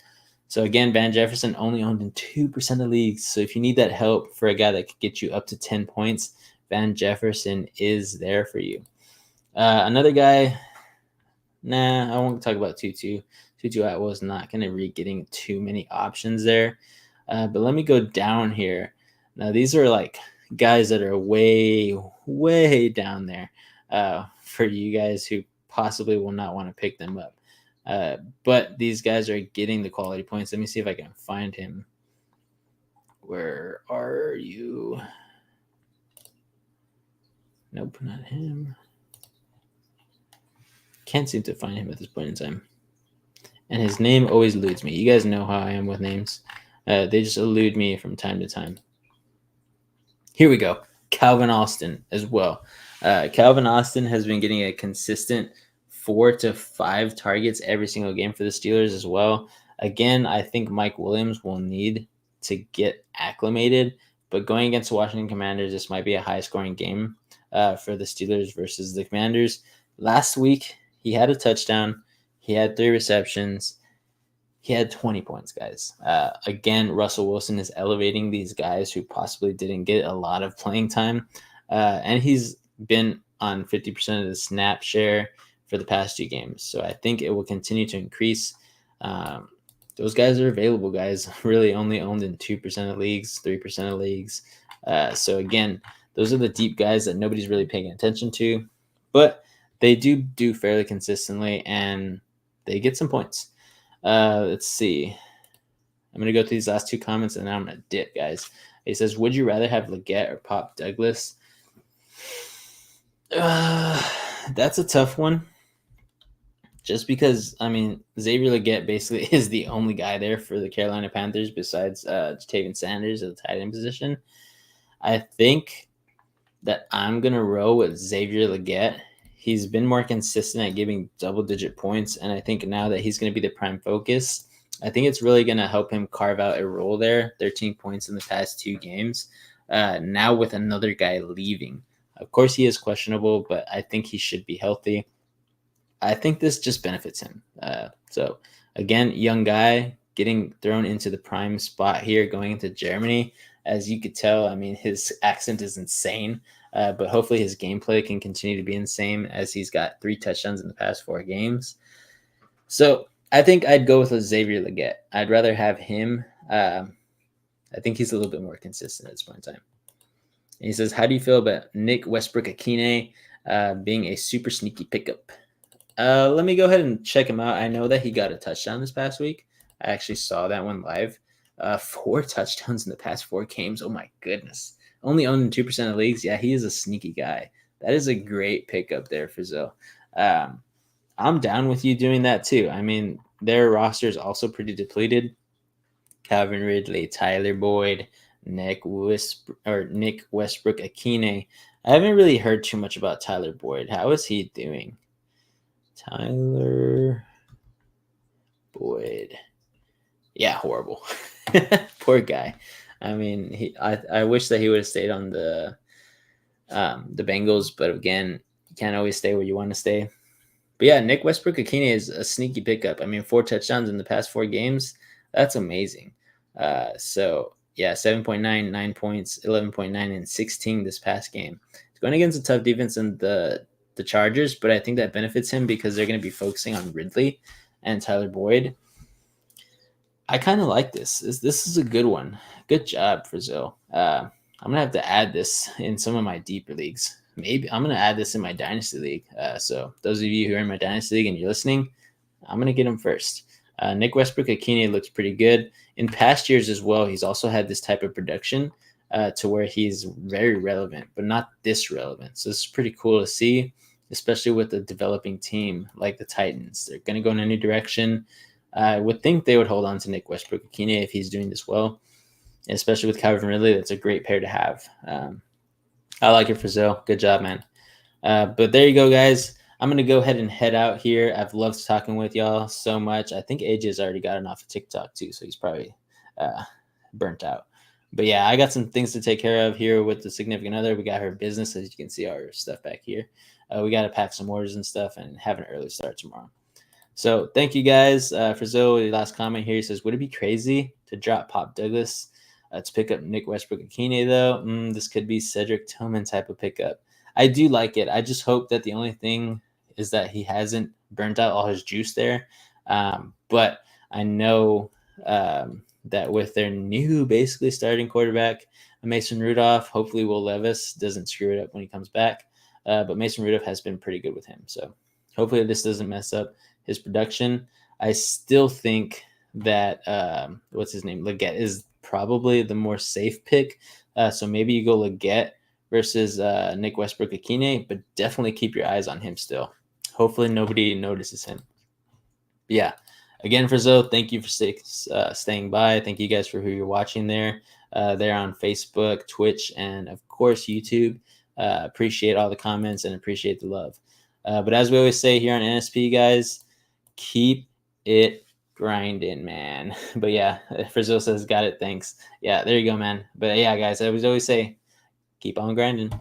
A: So again, Van Jefferson only owned in 2% of leagues. So if you need that help for a guy that could get you up to 10 points, Van Jefferson is there for you. Another guy, I won't talk about Tutu. Tutu Atwell is not going to be getting too many options there. But let me go down here. Now, these are like guys that are way, way down there for you guys who possibly will not want to pick them up. But these guys are getting the quality points. Let me see if I can find him. Where are you? Nope, not him. Can't seem to find him at this point in time. And his name always eludes me. You guys know how I am with names. They just elude me from time to time. Here we go. Calvin Austin as well. Calvin Austin has been getting a consistent 4 to 5 targets every single game for the Steelers as well. Again, I think Mike Williams will need to get acclimated, but going against the Washington Commanders, this might be a high-scoring game for the Steelers versus the Commanders. Last week, he had a touchdown. He had 3 receptions. He had 20 points, guys. Again, Russell Wilson is elevating these guys who possibly didn't get a lot of playing time. And he's been on 50% of the snap share for the past 2 games. So I think it will continue to increase. Those guys are available, guys. Really only owned in 2% of leagues, 3% of leagues. So again, those are the deep guys that nobody's really paying attention to. But they do fairly consistently, and they get some points. Let's see. I'm going to go through these last 2 comments, and then I'm going to dip, guys. He says, would you rather have Leggett or Pop Douglas? That's a tough one. Just because, I mean, Xavier Leggett basically is the only guy there for the Carolina Panthers besides Jatavian Sanders at the tight end position. I think that I'm going to roll with Xavier Leggett. He's been more consistent at giving double-digit points, and I think now that he's going to be the prime focus, I think it's really going to help him carve out a role there. 13 points in the past 2 games. Now with another guy leaving. Of course, he is questionable, but I think he should be healthy. I think this just benefits him. So, again, young guy getting thrown into the prime spot here going into Germany. As you could tell, I mean, his accent is insane. But hopefully his gameplay can continue to be insane as he's got 3 touchdowns in the past 4 games. So I think I'd go with Xavier Leggett. I'd rather have him. I think he's a little bit more consistent at this point in time. And he says, how do you feel about Nick Westbrook-Akine being a super sneaky pickup? Let me go ahead and check him out. I know that he got a touchdown this past week. I actually saw that one live. 4 touchdowns in the past 4 games. Oh, my goodness. Only owned in 2% of leagues. Yeah, he is a sneaky guy. That is a great pickup there for Zoe. I'm down with you doing that too. I mean, their roster is also pretty depleted. Calvin Ridley, Tyler Boyd, Nick Westbrook-Akine. I haven't really heard too much about Tyler Boyd. How is he doing? Tyler Boyd. Yeah, horrible. Poor guy. I mean, I wish that he would have stayed on the Bengals, but again, you can't always stay where you want to stay. But yeah, Nick Westbrook-Akine is a sneaky pickup. I mean, 4 touchdowns in the past 4 games. That's amazing. So yeah, 7.9, 9 points, 11.9, and 16 this past game. It's going against a tough defense in the Chargers, but I think that benefits him because they're going to be focusing on Ridley and Tyler Boyd. I kind of like this. This is a good one. Good job for Zoe. I'm going to have to add this in some of my deeper leagues. Maybe I'm going to add this in my Dynasty League. So those of you who are in my Dynasty League and you're listening, I'm going to get him first. Nick Westbrook-Akine looks pretty good. In past years as well, he's also had this type of production to where he's very relevant, but not this relevant. So this is pretty cool to see, especially with a developing team like the Titans. They're going to go in a new direction. I would think they would hold on to Nick Westbrook-Akine if he's doing this well, especially with Calvin Ridley. That's a great pair to have. I like it for Zoe. Good job, man. But there you go, guys. I'm going to go ahead and head out here. I've loved talking with y'all so much. I think AJ has already gotten off of TikTok too, so he's probably burnt out. But yeah, I got some things to take care of here with the significant other. We got her business, as you can see our stuff back here. We got to pack some orders and stuff and have an early start tomorrow. So thank you guys for Zoe. Last comment here, he says, would it be crazy to drop Pop Douglas to pick up Nick Westbrook-Akine though? This could be Cedric Tillman type of pickup. I do like it. I just hope that the only thing is that he hasn't burnt out all his juice there. But I know that with their new basically starting quarterback, Mason Rudolph. Hopefully Will Levis doesn't screw it up when he comes back. But Mason Rudolph has been pretty good with him. So hopefully this doesn't mess up his production. I still think that what's his name? Leggett is probably the more safe pick. So maybe you go Leggett versus Nick Westbrook-Akine, but definitely keep your eyes on him still. Hopefully nobody notices him. But yeah, again, Frizzo, thank you for staying by. Thank you guys for who you're watching there. They're on Facebook, Twitch, and of course YouTube. Appreciate all the comments and appreciate the love. But as we always say here on NSP, guys, keep it grinding, man. But yeah, Frizzo says, got it, thanks. Yeah, there you go, man. But yeah, guys, I always say, keep on grinding.